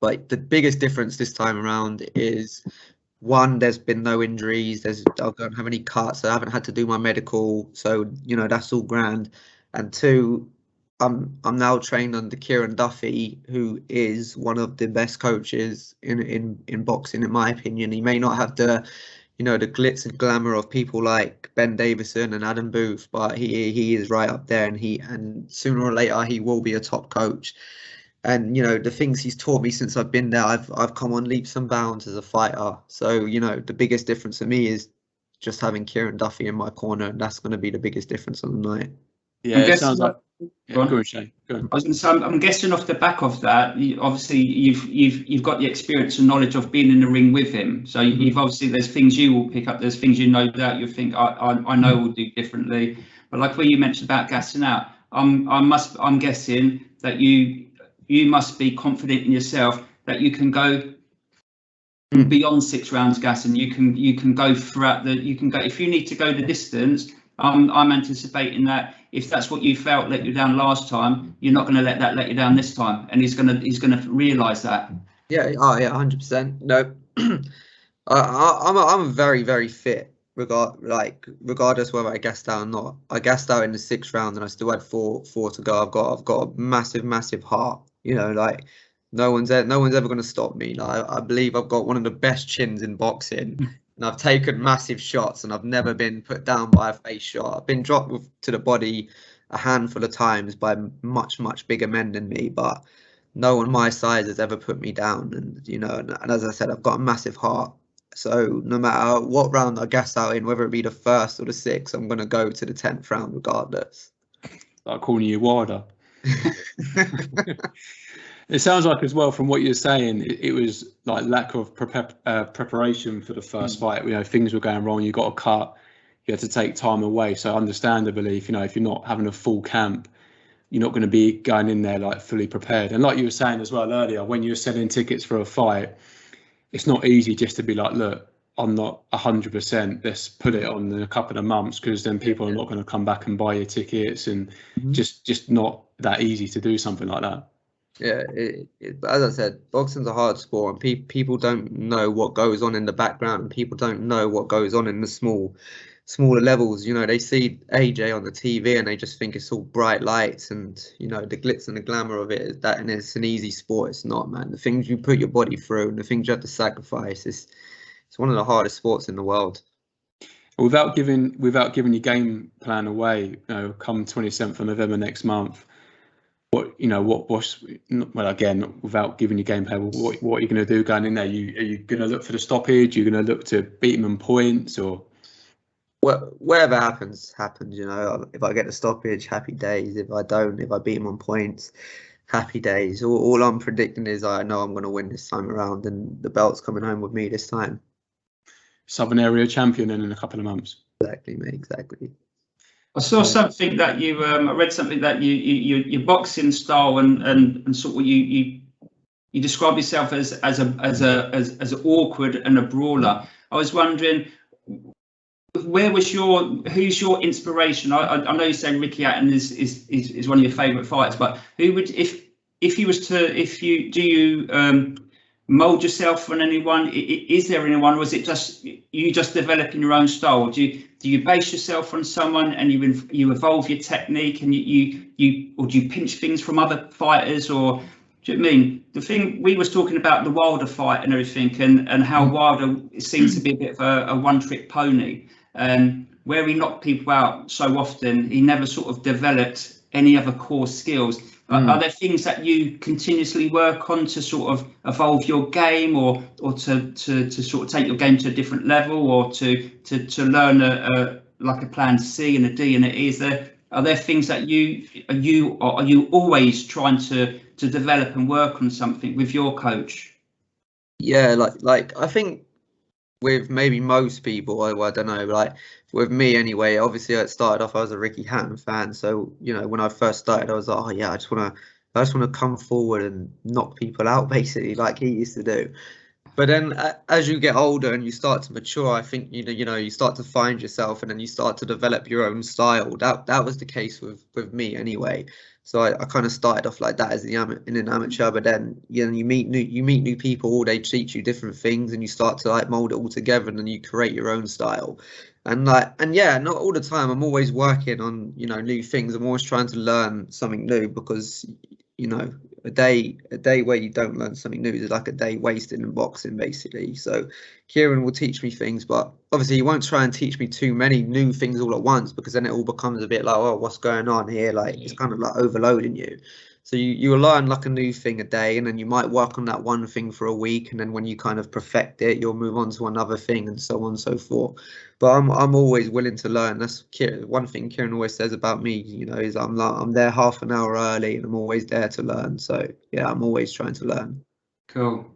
But the biggest difference this time around is, 1, there's been no injuries. I don't have any cuts. I haven't had to do my medical, so that's all grand. And 2, I'm now trained under Kieran Duffy, who is one of the best coaches in boxing, in my opinion. He may not have the the glitz and glamour of people like Ben Davison and Adam Booth, but he is right up there, and sooner or later he will be a top coach. And the things he's taught me since I've been there, I've come on leaps and bounds as a fighter. So the biggest difference for me is just having Kieran Duffy in my corner, and that's going to be the biggest difference on the night. Yeah, it sounds like. Go on, Shane. Go on. I was going to say, I'm guessing off the back of that, obviously you've got the experience and knowledge of being in the ring with him. So you've obviously, there's things you will pick up, there's things that you think I know will do differently. But like where you mentioned about gassing out, I'm guessing that you must be confident in yourself that you can go beyond 6 rounds gassing. You can go throughout if you need to go the distance. I'm anticipating that if that's what you felt let you down last time, you're not going to let that let you down this time, and he's gonna realise that. Yeah, 100%. No, I'm very, very fit. Regardless whether I gassed out or not. I gassed out in the 6th round, and I still had four to go. I've got a massive heart. No one's ever going to stop me. I believe I've got one of the best chins in boxing. And I've taken massive shots, and I've never been put down by a face shot. I've been dropped to the body a handful of times by much bigger men than me, but no one my size has ever put me down. And and as I said, I've got a massive heart. So no matter what round I gas out in, whether it be the 1st or the 6th, I'm going to go to the 10th round regardless. Like calling you Wilder. It sounds like as well from what you're saying, it was like lack of preparation for the first fight. Things were going wrong. You got a cut. You had to take time away. So understandably, if you're not having a full camp, you're not going to be going in there like fully prepared. And like you were saying as well earlier, when you're selling tickets for a fight, it's not easy just to be like, look, I'm not 100%. Let's put it on in a couple of months, because then people are not going to come back and buy your tickets, and just not that easy to do something like that. Yeah, as I said, boxing's a hard sport, and people don't know what goes on in the background, and people don't know what goes on in the smaller levels. They see AJ on the TV and they just think it's all bright lights and the glitz and the glamour of it is that, and it's an easy sport. It's not, man. The things you put your body through and the things you have to sacrifice, it's one of the hardest sports in the world. Without giving your game plan away, come 27th of November next month, again, without giving your game plan, what are you going to do going in there? Are you going to look for the stoppage? You're going to look to beat him on points, or? Well, whatever happens. If I get the stoppage, happy days. If I don't, if I beat him on points, happy days. All I'm predicting is I know I'm going to win this time around, and the belt's coming home with me this time. Southern Area champion in a couple of months. Exactly, mate. Exactly. I saw something that I read something that your boxing style and sort of you describe yourself as awkward and a brawler. I was wondering, who's your inspiration? I know you say Ricky Hatton is one of your favourite fighters, but who would, if you mold yourself on anyone? Is there anyone, or is it just you just developing your own style? Do you base yourself on someone and you evolve your technique, and or do you pinch things from other fighters, or do you know what I mean? The thing we was talking about, the Wilder fight and everything, and how Wilder seems to be a bit of a one-trick pony, where he knocked people out so often, he never sort of developed any other core skills. Are there things that you continuously work on to sort of evolve your game, or to sort of take your game to a different level, or to learn like a plan C and a D and an E? Are there things that are you always trying to develop and work on something with your coach? Yeah, like I think with maybe most people, I don't know, like with me anyway, obviously I started off, I was a Ricky Hatton fan. So, you know, when I first started, I was like, oh yeah, I just want to come forward and knock people out, basically, like he used to do. But then as you get older and you start to mature, I think, you know, you start to find yourself, and then you start to develop your own style. That was the case with me anyway. So I kind of started off like that as in an amateur, but then you meet new people, they teach you different things, and you start to like mold it all together, and then you create your own style. And yeah, not all the time. I'm always working on, you know, new things. I'm always trying to learn something new, because, you know, a day where you don't learn something new is like a day wasted in boxing, basically. So Kieran will teach me things, but obviously he won't try and teach me too many new things all at once, because then it all becomes a bit like, oh, what's going on here? Like, it's kind of like overloading you. So you learn like a new thing a day, and then you might work on that one thing for a week, and then when you kind of perfect it, you'll move on to another thing, and so on and so forth. But I'm always willing to learn. That's one thing Kieran always says about me, you know, is I'm there half an hour early, and I'm always there to learn. So yeah, I'm always trying to learn. Cool.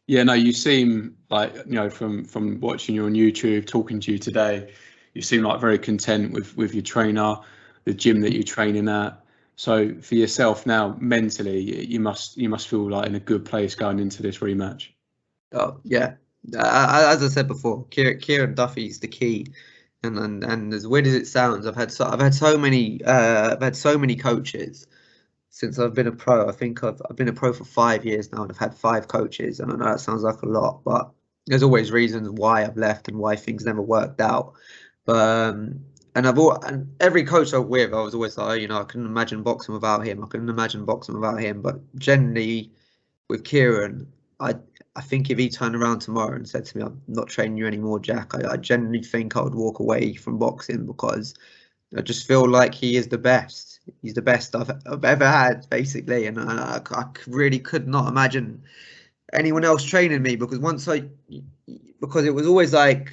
Yeah, no, you seem like, you know, from watching you on YouTube, talking to you today, you seem like very content with your trainer, the gym that you're training at. So for yourself now, mentally, you must feel like in a good place going into this rematch. Oh yeah, as I said before, Kieran Duffy's the key, and as weird as it sounds, I've had so many coaches since I've been a pro. I think I've been a pro for 5 years now, and I've had 5 coaches. And I know that sounds like a lot, but there's always reasons why I've left and why things never worked out. But and every coach I was with, I was always like, oh, you know, I couldn't imagine boxing without him. I couldn't imagine boxing without him. But generally, with Kieran, I think if he turned around tomorrow and said to me, I'm not training you anymore, Jack, I genuinely think I would walk away from boxing, because I just feel like he is the best. He's the best I've ever had, basically. And I really could not imagine anyone else training me, because because it was always like,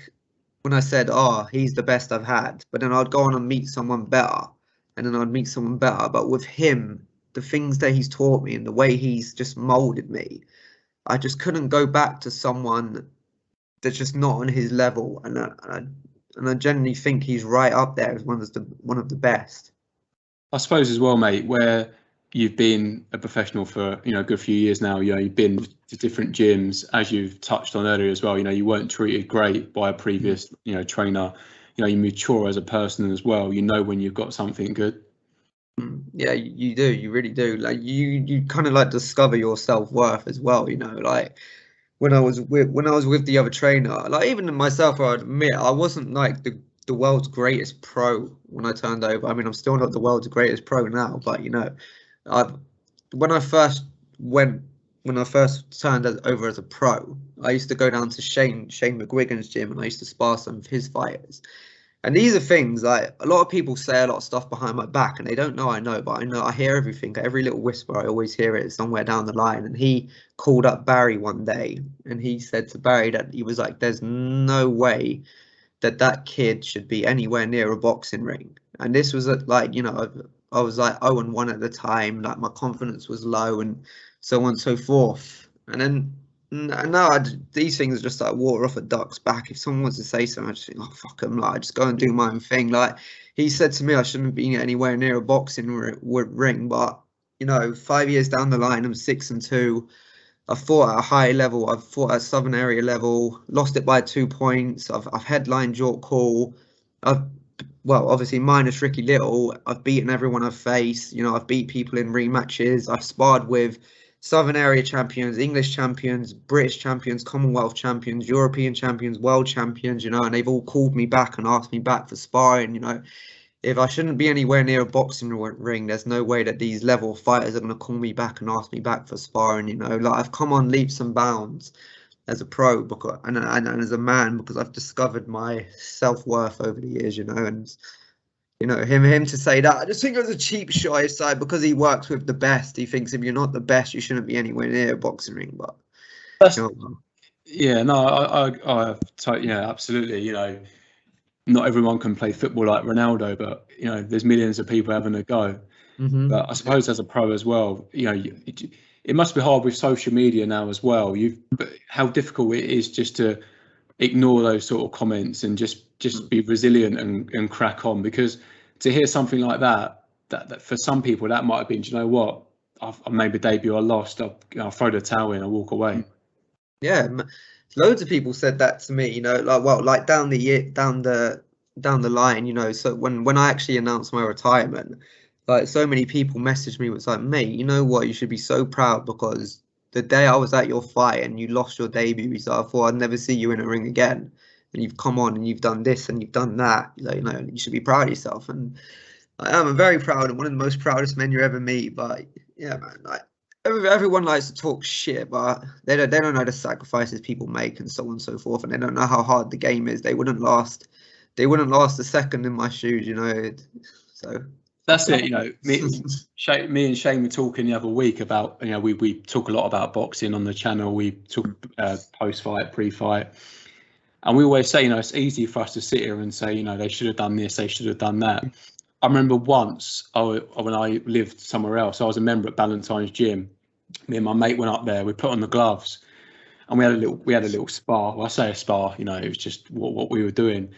when I said, oh, he's the best I've had, but then I'd go on and meet someone better, and then I'd meet someone better. But with him, the things that he's taught me and the way he's just molded me, I just couldn't go back to someone that's just not on his level. And I genuinely think he's right up there as one of the best. I suppose as well, mate, where you've been a professional for, you know, a good few years now, you know, you've been to different gyms, as you've touched on earlier as well, you know, you weren't treated great by a previous, you know, trainer. You know, you mature as a person as well. You know when you've got something good. Yeah, you do. You really do. Like you kind of like discover your self-worth as well, you know. Like when I was with the other trainer, like even myself, I admit I wasn't like the world's greatest pro when I turned over. I mean, I'm still not the world's greatest pro now, but you know, when I first turned over as a pro, I used to go down to Shane McGuigan's gym, and I used to spar some of his fighters. And these are things like a lot of people say a lot of stuff behind my back, and they don't know I know, but I know I hear everything. Every little whisper, I always hear it somewhere down the line. And he called up Barry one day, and he said to Barry that he was like, there's no way that kid should be anywhere near a boxing ring. And this was like, you know, I was like 0-1 at the time, like my confidence was low, and so on and so forth. And now these things are just like water off a duck's back. If someone wants to say something, I just think, oh, fuck them, like, I just go and do my own thing. Like, he said to me I shouldn't be anywhere near a boxing ring, but, you know, 5 years down the line, I'm 6-2. I've fought at a high level. I've fought at Southern area level, lost it by 2 points. I've headlined York Hall. Obviously minus Ricky Little, I've beaten everyone I've faced. You know, I've beat people in rematches. I've sparred with Southern area champions, English champions, British champions, Commonwealth champions, European champions, world champions, you know, and they've all called me back and asked me back for sparring, you know. If I shouldn't be anywhere near a boxing ring, there's no way that these level fighters are going to call me back and ask me back for sparring, you know. Like, I've come on leaps and bounds as a pro and as a man, because I've discovered my self-worth over the years, you know. And you know, him to say that, I just think it was a cheap shot side, because he works with the best. He thinks if you're not the best, you shouldn't be anywhere near a boxing ring. But you know, yeah, no, yeah, absolutely. You know, not everyone can play football like Ronaldo, but you know, there's millions of people having a go. But I suppose as a pro as well, you know, it must be hard with social media now as well. How difficult it is just to ignore those sort of comments and just be resilient and crack on, because to hear something like that for some people that might have been, do you know what, I've made a debut, I lost, I'll throw the towel in, I'll walk away. Yeah, loads of people said that to me, you know, like, well, like down the line, you know. So when I actually announced my retirement, like, so many people messaged me, was like, mate, you know what, you should be so proud, because the day I was at your fight and you lost your debut, so I thought I'd never see you in a ring again, and you've come on and you've done this and you've done that, like, you know, you should be proud of yourself. And I am very proud, and one of the most proudest men you ever meet. But yeah, man, like, everyone likes to talk shit, but they don't know the sacrifices people make and so on and so forth, and they don't know how hard the game is. They wouldn't last a second in my shoes, you know. So that's it, you know. Me and Shane were talking the other week about, you know, we talk a lot about boxing on the channel. We talk post-fight, pre-fight, and we always say, you know, it's easy for us to sit here and say, you know, they should have done this, they should have done that. I remember once, when I lived somewhere else, I was a member at Ballantyne's gym. Me and my mate went up there. We put on the gloves, and we had a little spar. Well, I say a spar, you know, it was just what we were doing.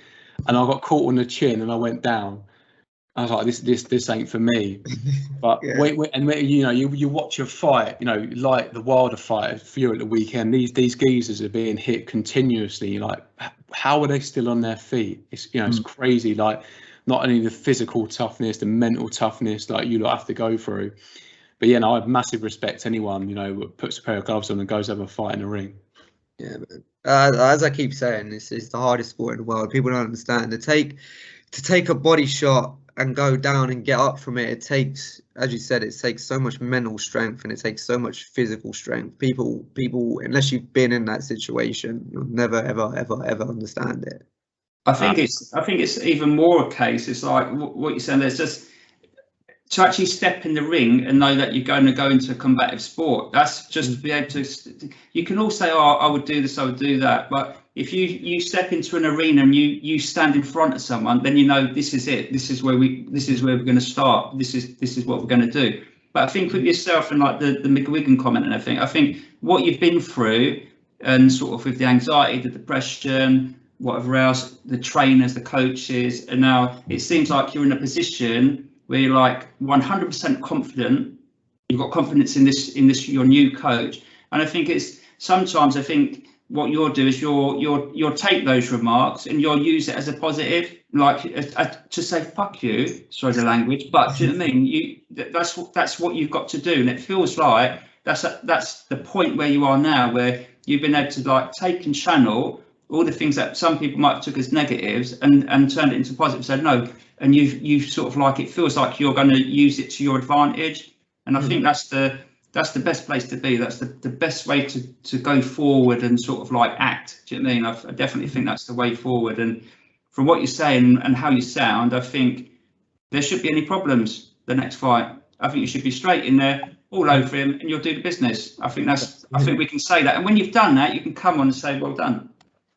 And I got caught on the chin, and I went down. I was like, this ain't for me. But yeah. You know, you watch a fight, you know, like the Wilder fight, Fury at the weekend. These geezers are being hit continuously. Like, how are they still on their feet? It's, you know, it's crazy. Like, not only the physical toughness, the mental toughness, like you lot have to go through. But yeah, no, I have massive respect to anyone, you know, puts a pair of gloves on and goes over a fight in the ring. Yeah, man. As I keep saying, this is the hardest sport in the world. People don't understand. To take a body shot and go down and get up from it, it takes, as you said, it takes so much mental strength, and it takes so much physical strength. People, unless you've been in that situation, you'll never, ever understand it. I think it's even more a case. It's like what you're saying. There's just to actually step in the ring and know that you're going to go into a combative sport. That's just to be able to. You can all say, "Oh, I would do this, I would do that," but if you step into an arena and you stand in front of someone, then you know this is it. This is where we're going to start. This is what we're going to do. But I think with yourself and like the McGuigan comment and everything, I think what you've been through and sort of with the anxiety, the depression, whatever else, the trainers, the coaches, and now it seems like you're in a position where you're like 100% confident. You've got confidence in this your new coach, and I think it's sometimes I think what you'll do is you'll take those remarks and you'll use it as a positive, like to say fuck you, sorry the language, but do you know what I mean? That's what you've got to do, and it feels like that's the point where you are now, where you've been able to like take and channel all the things that some people might have took as negatives and turned it into positive. So no, and you've sort of like, it feels like you're going to use it to your advantage, and I think that's the best place to be. That's the best way to go forward and sort of like act. Do you know what I mean? I definitely think that's the way forward. And from what you're saying and how you sound, I think there should be any problems the next fight. I think you should be straight in there, all over him, and you'll do the business. I think we can say that. And when you've done that, you can come on and say, well done.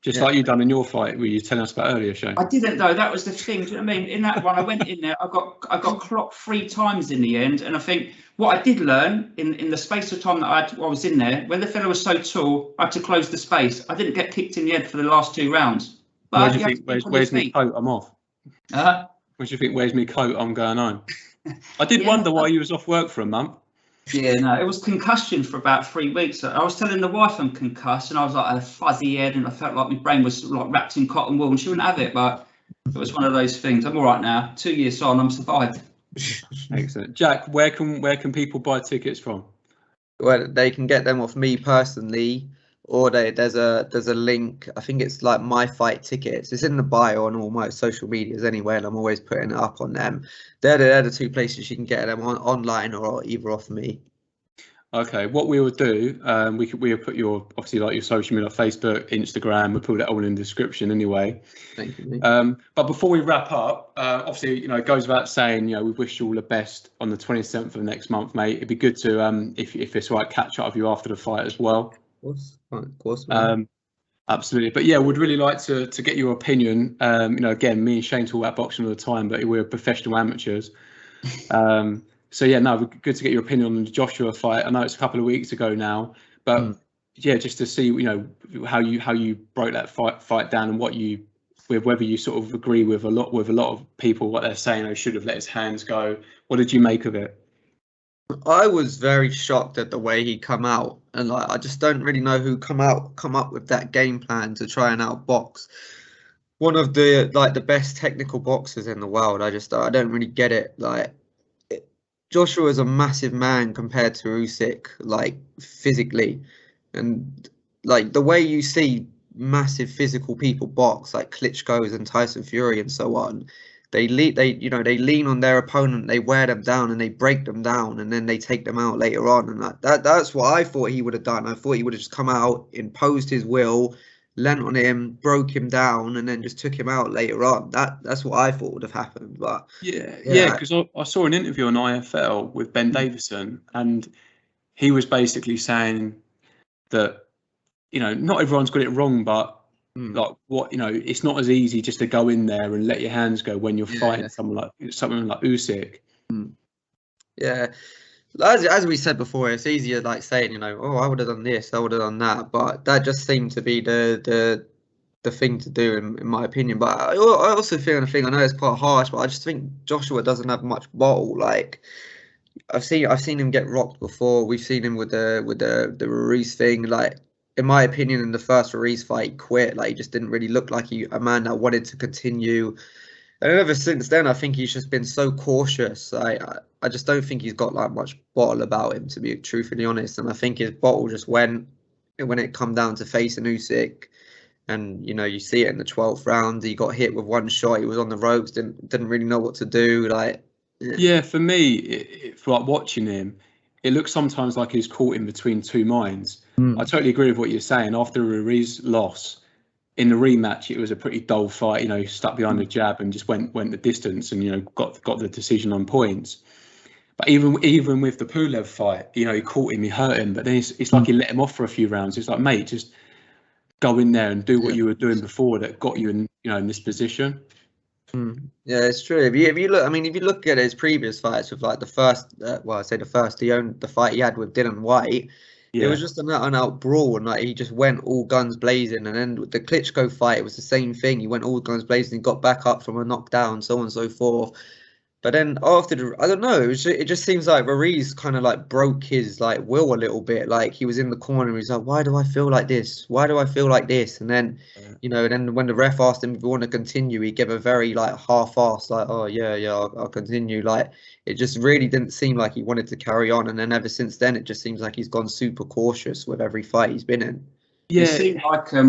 Just like you done in your fight, where you telling us about earlier, Shane. I didn't though. That was the thing. Do you know what I mean? In that one, I went in there. I got clocked 3 times in the end. And I think what I did learn in the space of time that I was in there, when the fella was so tall, I had to close the space. I didn't get kicked in the head for the last 2 rounds. But where's my coat? I'm off. Where do you think? Where's my coat? I'm going home. I did wonder why you was off work for a month. Yeah, no, it was concussion for about 3 weeks. I was telling the wife I'm concussed, and I was like, I had a fuzzy head, and I felt like my brain was like wrapped in cotton wool, and she wouldn't have it. But it was one of those things. I'm all right now. 2 years on, I'm survived. Excellent, Jack. Where can people buy tickets from? Well, they can get them off me personally, or there's a link. I think it's like My Fight Tickets. It's in the bio on all my social medias anyway, and I'm always putting it up on them. They're the two places you can get them online or either off me. Okay, what we will do, we'll put your, obviously, like your social media, Facebook, Instagram. We'll put it all in the description anyway. Thank you, mate. But before we wrap up, obviously, it goes without saying, we wish you all the best on the 27th of next month, mate. It'd be good to, if it's right, catch up with you after the fight as well. Of course, man. Absolutely. But yeah, would really like to get your opinion. Again, me and Shane talk about boxing all the time, but we're professional amateurs. So yeah, no, good to get your opinion on the Joshua fight. I know it's a couple of weeks ago now, but yeah, just to see, how you broke that fight down and whether you sort of agree with a lot of people what they're saying. Should have let his hands go. What did you make of it? I was very shocked at the way he come out, and I just don't really know who come up with that game plan to try and outbox one of the best technical boxers in the world. I don't really get it. Joshua is a massive man compared to Usyk, physically, and the way you see massive physical people box, like Klitschko's and Tyson Fury and so on. They lean on their opponent, they wear them down, and they break them down, and then they take them out later on. And that's what I thought he would have done. I thought he would have just come out, imposed his will, leant on him, broke him down, and then just took him out later on. That's what I thought would have happened. But yeah, because I saw an interview on IFL with Ben Davison, and he was basically saying that not everyone's got it wrong, but it's not as easy just to go in there and let your hands go when you're fighting someone like Usyk. Yeah, as we said before, it's easier saying oh, I would have done this, I would have done that, but that just seemed to be the thing to do in my opinion. But I also feel I know it's quite harsh, but I just think Joshua doesn't have much bottle. I've seen him get rocked before. We've seen him with the Ruiz thing. In my opinion, in the first Ruiz fight, he quit. He just didn't really look like a man that wanted to continue. And ever since then, I think he's just been so cautious. I just don't think he's got much bottle about him, to be truthfully honest. And I think his bottle just went when it come down to facing Usyk. And you see it in the 12th round. He got hit with one shot. He was on the ropes. Didn't really know what to do. Yeah, for me, for watching him, it looks sometimes like he's caught in between two minds. I totally agree with what you're saying. After Ruiz loss, in the rematch, it was a pretty dull fight. He stuck behind the jab and just went the distance and got the decision on points. But even with the Pulev fight, he caught him, he hurt him, but then it's like he let him off for a few rounds. It's like, mate, just go in there and do what you were doing before that got you in this position. Yeah, it's true. If you look at his previous fights with the first, the fight he had with Dylan White, it was just an out brawl, and he just went all guns blazing. And then with the Klitschko fight, it was the same thing. He went all guns blazing, got back up from a knockdown, so on and so forth. But then after I don't know, it just seems like Ruiz kind of broke his will a little bit. He was in the corner, and he's like, why do I feel like this? Why do I feel like this? And then, then when the ref asked him if he wanted to continue, he gave a very half-assed, oh yeah, I'll continue. It just really didn't seem like he wanted to carry on. And then ever since then, it just seems like he's gone super cautious with every fight he's been in. Yeah, it seemed like the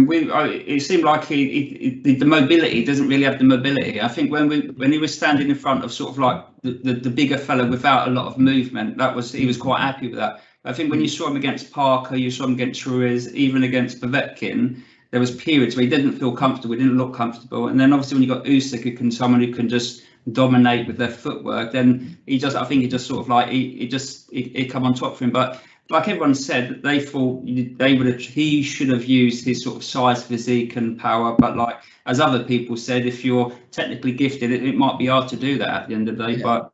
mobility doesn't really have the mobility. I think when he was standing in front of sort of the bigger fella without a lot of movement, he was quite happy with that. I think when you saw him against Parker, you saw him against Ruiz, even against Povetkin, there was periods where he didn't feel comfortable, he didn't look comfortable. And then obviously when you got Usyk, someone who can just dominate with their footwork, then he just sort of it come on top for him. But like everyone said, they thought he should have used his sort of size, physique and power. But as other people said, if you're technically gifted, it might be hard to do that at the end of the day. Yeah. But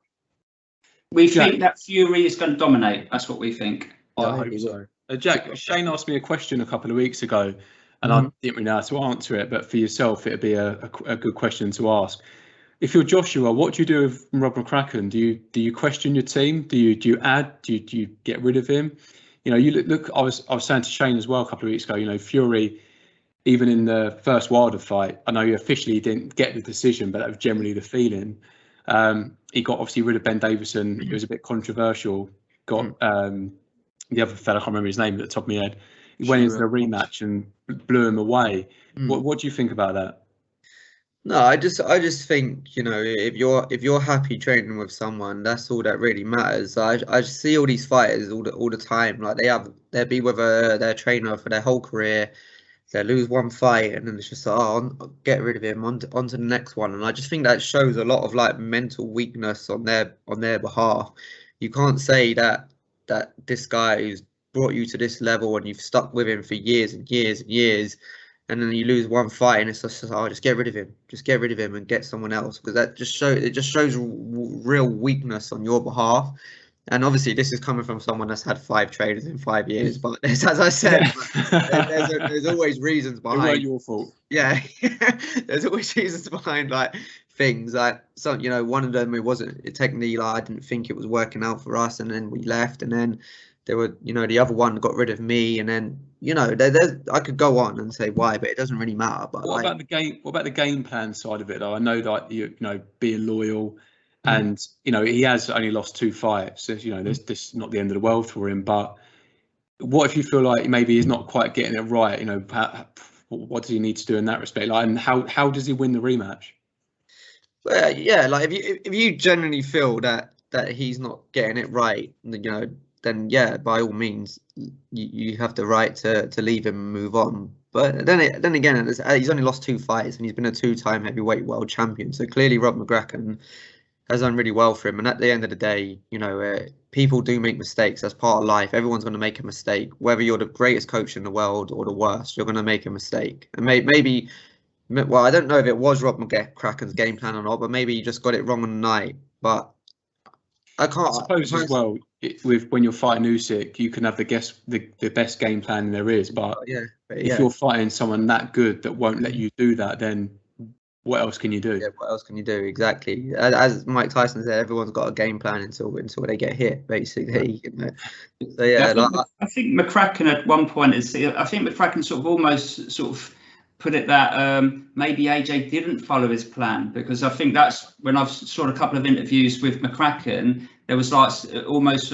we think that Fury is going to dominate. That's what we think. I hope so. Jack, Shane asked me a question a couple of weeks ago, and I didn't really know how to answer it. But for yourself, it'd be a good question to ask. If you're Joshua, what do you do with Rob McCracken? Do you question your team? Do you add? Do you get rid of him? You look. I was saying to Shane as well a couple of weeks ago. Fury, even in the first Wilder fight, I know he officially didn't get the decision, but that was generally the feeling. He got obviously rid of Ben Davison. It was a bit controversial. Got the other fella, I can't remember his name at the top of my head. He went into the rematch and blew him away. What do you think about that? No, I just think, you know, if you're happy training with someone, that's all that really matters. I just see all these fighters all the time. Like they'll be with their trainer for their whole career. They lose one fight and then it's just like, oh, get rid of him, on to the next one. And I just think that shows a lot of like mental weakness on their behalf. You can't say that this guy who's brought you to this level and you've stuck with him for years and years and years, and then you lose one fight and it's just oh, just get rid of him and get someone else, because that just shows real weakness on your behalf. And obviously this is coming from someone that's had 5 trainers in 5 years, but as I said, there's always reasons behind. It weren't your fault. Yeah, there's always reasons behind like things like, so you know, one of them, it wasn't technically, like, I didn't think it was working out for us, and then we left, and then there were, you know, the other one got rid of me, and then, you know, I could go on and say why, but it doesn't really matter. But what about the game? What about the game plan side of it, though? I know that you know, being loyal, and you know, he has only lost 2 fights. So, you know, this is not the end of the world for him. But what if you feel like maybe he's not quite getting it right? You know, what does he need to do in that respect? Like, and how does he win the rematch? Well, yeah, like if you genuinely feel that he's not getting it right, you know, then yeah, by all means, you have the right to leave him and move on. But then again, he's only lost 2 fights and he's been a 2-time heavyweight world champion. So clearly, Rob McGracken has done really well for him. And at the end of the day, you know, people do make mistakes. That's part of life. Everyone's going to make a mistake. Whether you're the greatest coach in the world or the worst, you're going to make a mistake. And maybe, well, I don't know if it was Rob McGracken's game plan or not, but maybe he just got it wrong on the night. But I suppose as well, when you're fighting Usyk, you can have the best game plan there is. But if you're fighting someone that good that won't let you do that, then what else can you do? Yeah, what else can you do? Exactly. As Mike Tyson said, everyone's got a game plan until they get hit, basically. You know? So yeah, I think McCracken at one point I think McCracken sort of almost put it that maybe AJ didn't follow his plan, because I think that's when I've saw a couple of interviews with McCracken, there was like almost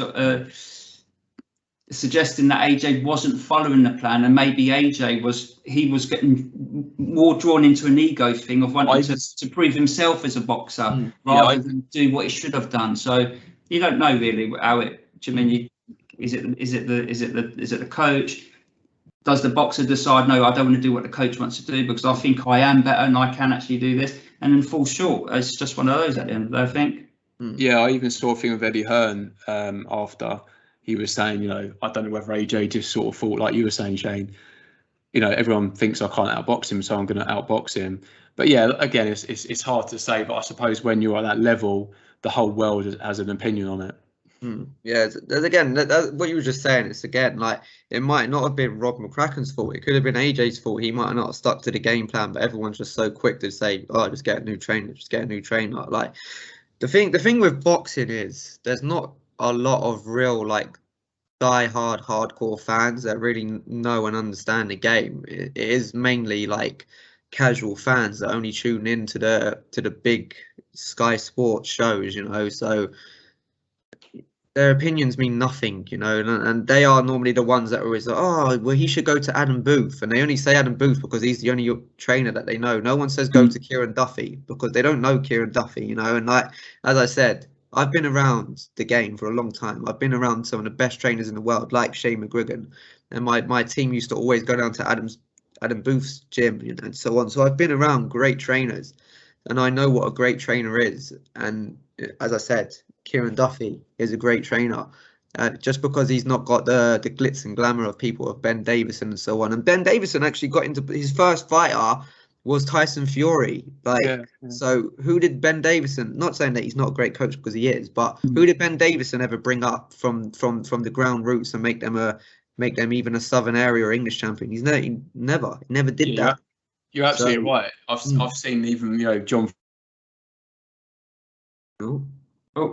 suggesting that AJ wasn't following the plan, and maybe AJ was getting more drawn into an ego thing of wanting to prove himself as a boxer rather than do what he should have done. So you don't know really how it. Do you mean is it the coach? Does the boxer decide, no, I don't want to do what the coach wants to do because I think I am better and I can actually do this, and then fall short? It's just one of those at the end of the day, I think. Yeah, I even saw a thing with Eddie Hearn after he was saying, you know, I don't know whether AJ just sort of thought, like you were saying, Shane, you know, everyone thinks I can't outbox him, so I'm going to outbox him. But yeah, again, it's hard to say, but I suppose when you're at that level, the whole world has an opinion on it. Yeah, there's again, what you were just saying, it's again, like, it might not have been Rob McCracken's fault. It could have been AJ's fault. He might have not stuck to the game plan, but everyone's just so quick to say, oh, just get a new trainer, Like, the thing with boxing is there's not a lot of real, like, die-hard, hardcore fans that really know and understand the game. It is mainly like casual fans that only tune in to the big Sky Sports shows, you know. So their opinions mean nothing, you know, and they are normally the ones that are always like, oh, well, he should go to Adam Booth, and they only say Adam Booth because he's the only trainer that they know. No one says go to Kieran Duffy because they don't know Kieran Duffy, you know. And like, as I said, I've been around the game for a long time. I've been around some of the best trainers in the world, like Shane McGuigan, and my team used to always go down to Adam Booth's gym, you know, and so on. So I've been around great trainers, and I know what a great trainer is. And as I said, Kieran Duffy is a great trainer. Just because he's not got the glitz and glamour of people of Ben Davison and so on. And Ben Davison actually got into his first fighter was Tyson Fury. Like, so who did Ben Davison, not saying that he's not a great coach because he is, but who did Ben Davison ever bring up from the ground roots and make them even a Southern area or English champion? He never did that. You're absolutely right. I've seen even, you know, John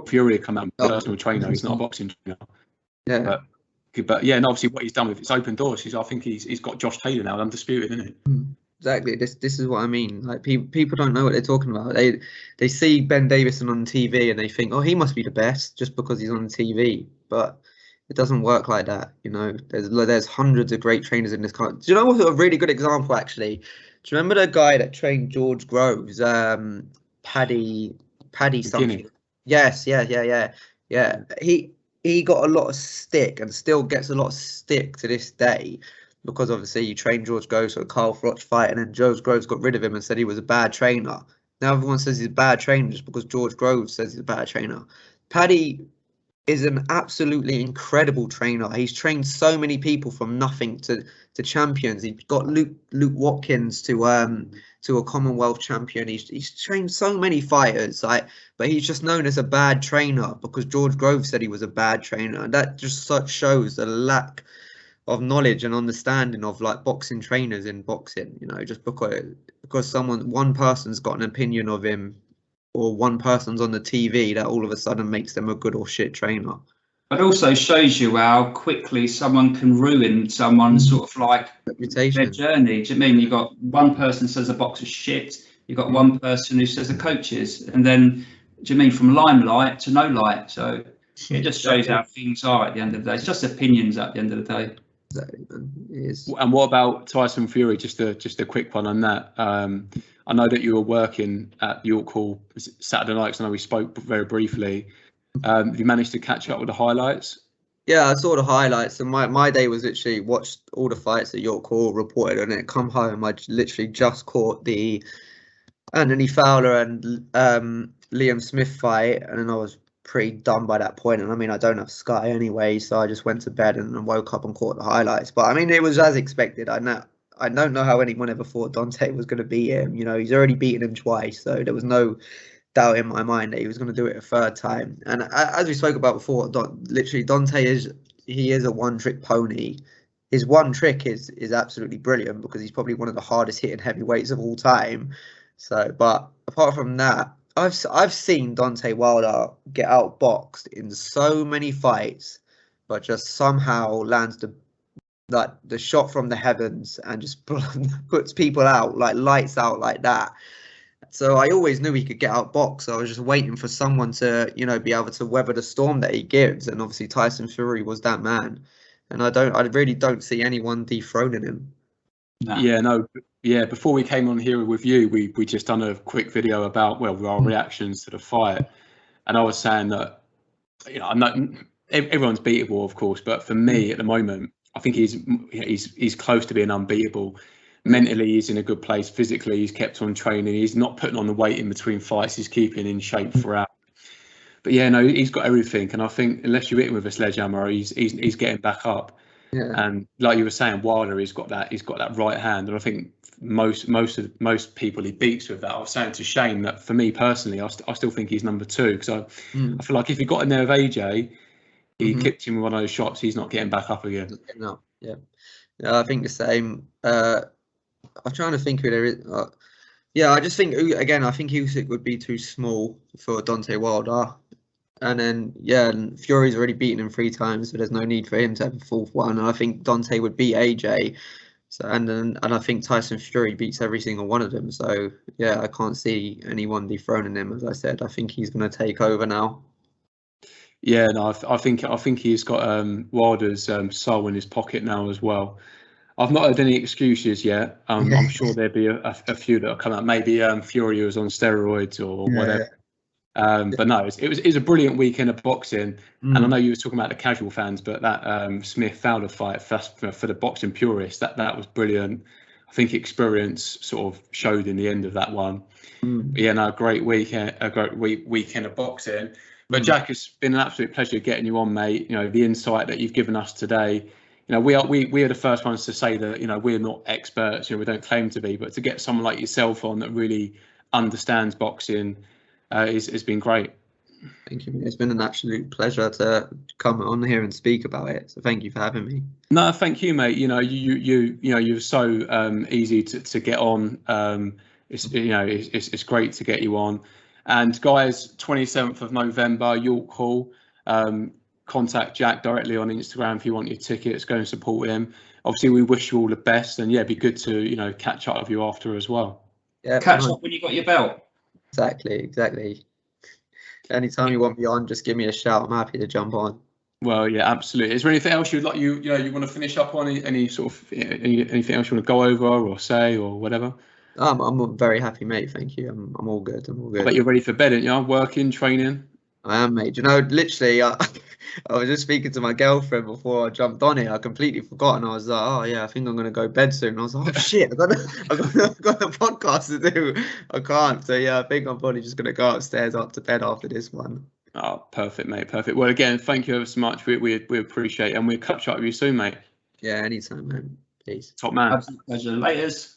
Fury come out as a personal trainer. He's not a boxing trainer. Yeah. But yeah, and obviously what he's done with it's open doors. I think he's got Josh Taylor now, undisputed, isn't it? Exactly. This is what I mean. Like, people don't know what they're talking about. They see Ben Davison on TV and they think, oh, he must be the best just because he's on TV. But It doesn't work like that, you know. There's hundreds of great trainers in this country. Do you know what a really good example actually? Do you remember the guy that trained George Groves? Paddy something. Yes, yeah. He got a lot of stick and still gets a lot of stick to this day because obviously you trained George Groves for a Carl Froch fight, and then George Groves got rid of him and said he was a bad trainer. Now everyone says he's a bad trainer just because George Groves says he's a bad trainer. Paddy is an absolutely incredible trainer. He's trained so many people from nothing to champions. He got Luke Watkins to a Commonwealth champion. He's trained so many fighters, but he's just known as a bad trainer because George Groves said he was a bad trainer. And that just such shows the lack of knowledge and understanding of like boxing trainers in boxing, you know, just because one person's got an opinion of him, or one person's on the TV, that all of a sudden makes them a good or shit trainer. But also shows you how quickly someone can ruin someone's sort of like reputation, their journey. Do you mean you got one person says a boxer's shit, you got one person who says the coach is, and then do you mean from limelight to no light? So it just shows how things are at the end of the day. It's just opinions at the end of the day. Exactly, man. It is. And what about Tyson Fury? Just a quick one on that. I know that you were working at York Hall Saturday night, because I know we spoke very briefly. Have you managed to catch up with the highlights? Yeah, I saw the highlights, and my day was literally watched all the fights at York Hall, reported on it, come home. I literally just caught the Anthony Fowler and Liam Smith fight, and then I was pretty done by that point. And I mean, I don't have Sky anyway, so I just went to bed and woke up and caught the highlights. But I mean, it was as expected. I don't know how anyone ever thought Deontay was going to beat him. You know, he's already beaten him twice, so there was no doubt in my mind that he was going to do it a third time. And as we spoke about before, literally Deontay is a one-trick pony. His one trick is absolutely brilliant because he's probably one of the hardest hitting heavyweights of all time. So, but apart from that, I've seen Deontay Wilder get outboxed in so many fights, but just somehow lands the shot from the heavens and just puts people out, like lights out like that. So I always knew he could get outboxed. I was just waiting for someone to, you know, be able to weather the storm that he gives. And obviously Tyson Fury was that man. And I really don't see anyone dethroning him. No. Before we came on here with you, we just done a quick video about our reactions to the fight, and I was saying that, you know, I'm not, everyone's beatable, of course, but for me at the moment, I think he's close to being unbeatable. Mentally, he's in a good place. Physically, he's kept on training. He's not putting on the weight in between fights. He's keeping in shape throughout. But yeah, no, he's got everything, and I think unless you hit him with a sledgehammer, he's getting back up. Yeah. And like you were saying, Wilder, he's got that right hand, and I think most people he beats with that. I was saying to Shane that for me personally, I still think he's number 2, because I feel like if he got in there with AJ, he kicked him with one of those shots, he's not getting back up again. No, yeah, I think the same. I'm trying to think who there is. I just think again, I think Usyk would be too small for Deontay Wilder. And then, and Fury's already beaten him 3 times, so there's no need for him to have a 4th one. And I think Deontay would beat AJ. So and I think Tyson Fury beats every single one of them. So yeah, I can't see anyone dethroning him. As I said, I think he's going to take over now. Yeah, no, I think he's got Wilder's soul in his pocket now as well. I've not heard any excuses yet. I'm sure there'll be a few that will come out. Maybe Fury was on steroids or whatever. But no, it was a brilliant weekend of boxing, and I know you were talking about the casual fans, but that Smith Fowler fight for the boxing purists, that was brilliant. I think experience sort of showed in the end of that one. But yeah, no, great weekend of boxing. But Jack, it's been an absolute pleasure getting you on, mate. You know, the insight that you've given us today. You know, we are the first ones to say that, you know, we're not experts. You know, we don't claim to be, but to get someone like yourself on that really understands boxing. It's been great. Thank you. It's been an absolute pleasure to come on here and speak about it. So thank you for having me. No, thank you, mate. You know, you're so easy to get on. It's great to get you on. And guys, 27th of November, York Hall. Contact Jack directly on Instagram if you want your tickets. Go and support him. Obviously, we wish you all the best, and yeah, it'd be good to, you know, catch up with you after as well. Yeah, catch up when you got your belt. Exactly. Anytime you want me on, just give me a shout. I'm happy to jump on. Well, yeah, absolutely. Is there anything else you'd like you want to finish up on? Any sort of anything else you want to go over or say or whatever? I'm very happy, mate. Thank you. I'm all good. I'm all I bet good. you're ready for bed, aren't you? Working, training. I am, mate. You know, literally, I was just speaking to my girlfriend before I jumped on it. I completely forgot, and I was like, "Oh yeah, I think I'm gonna go to bed soon." And I was like, "Oh shit, I've got a podcast to do. I can't." So yeah, I think I'm probably just gonna go upstairs up to bed after this one. Oh, perfect, mate. Perfect. Well, again, thank you ever so much. We appreciate it, and we'll catch up with you soon, mate. Yeah, anytime, man. Peace. Top man. Absolute pleasure. Laters.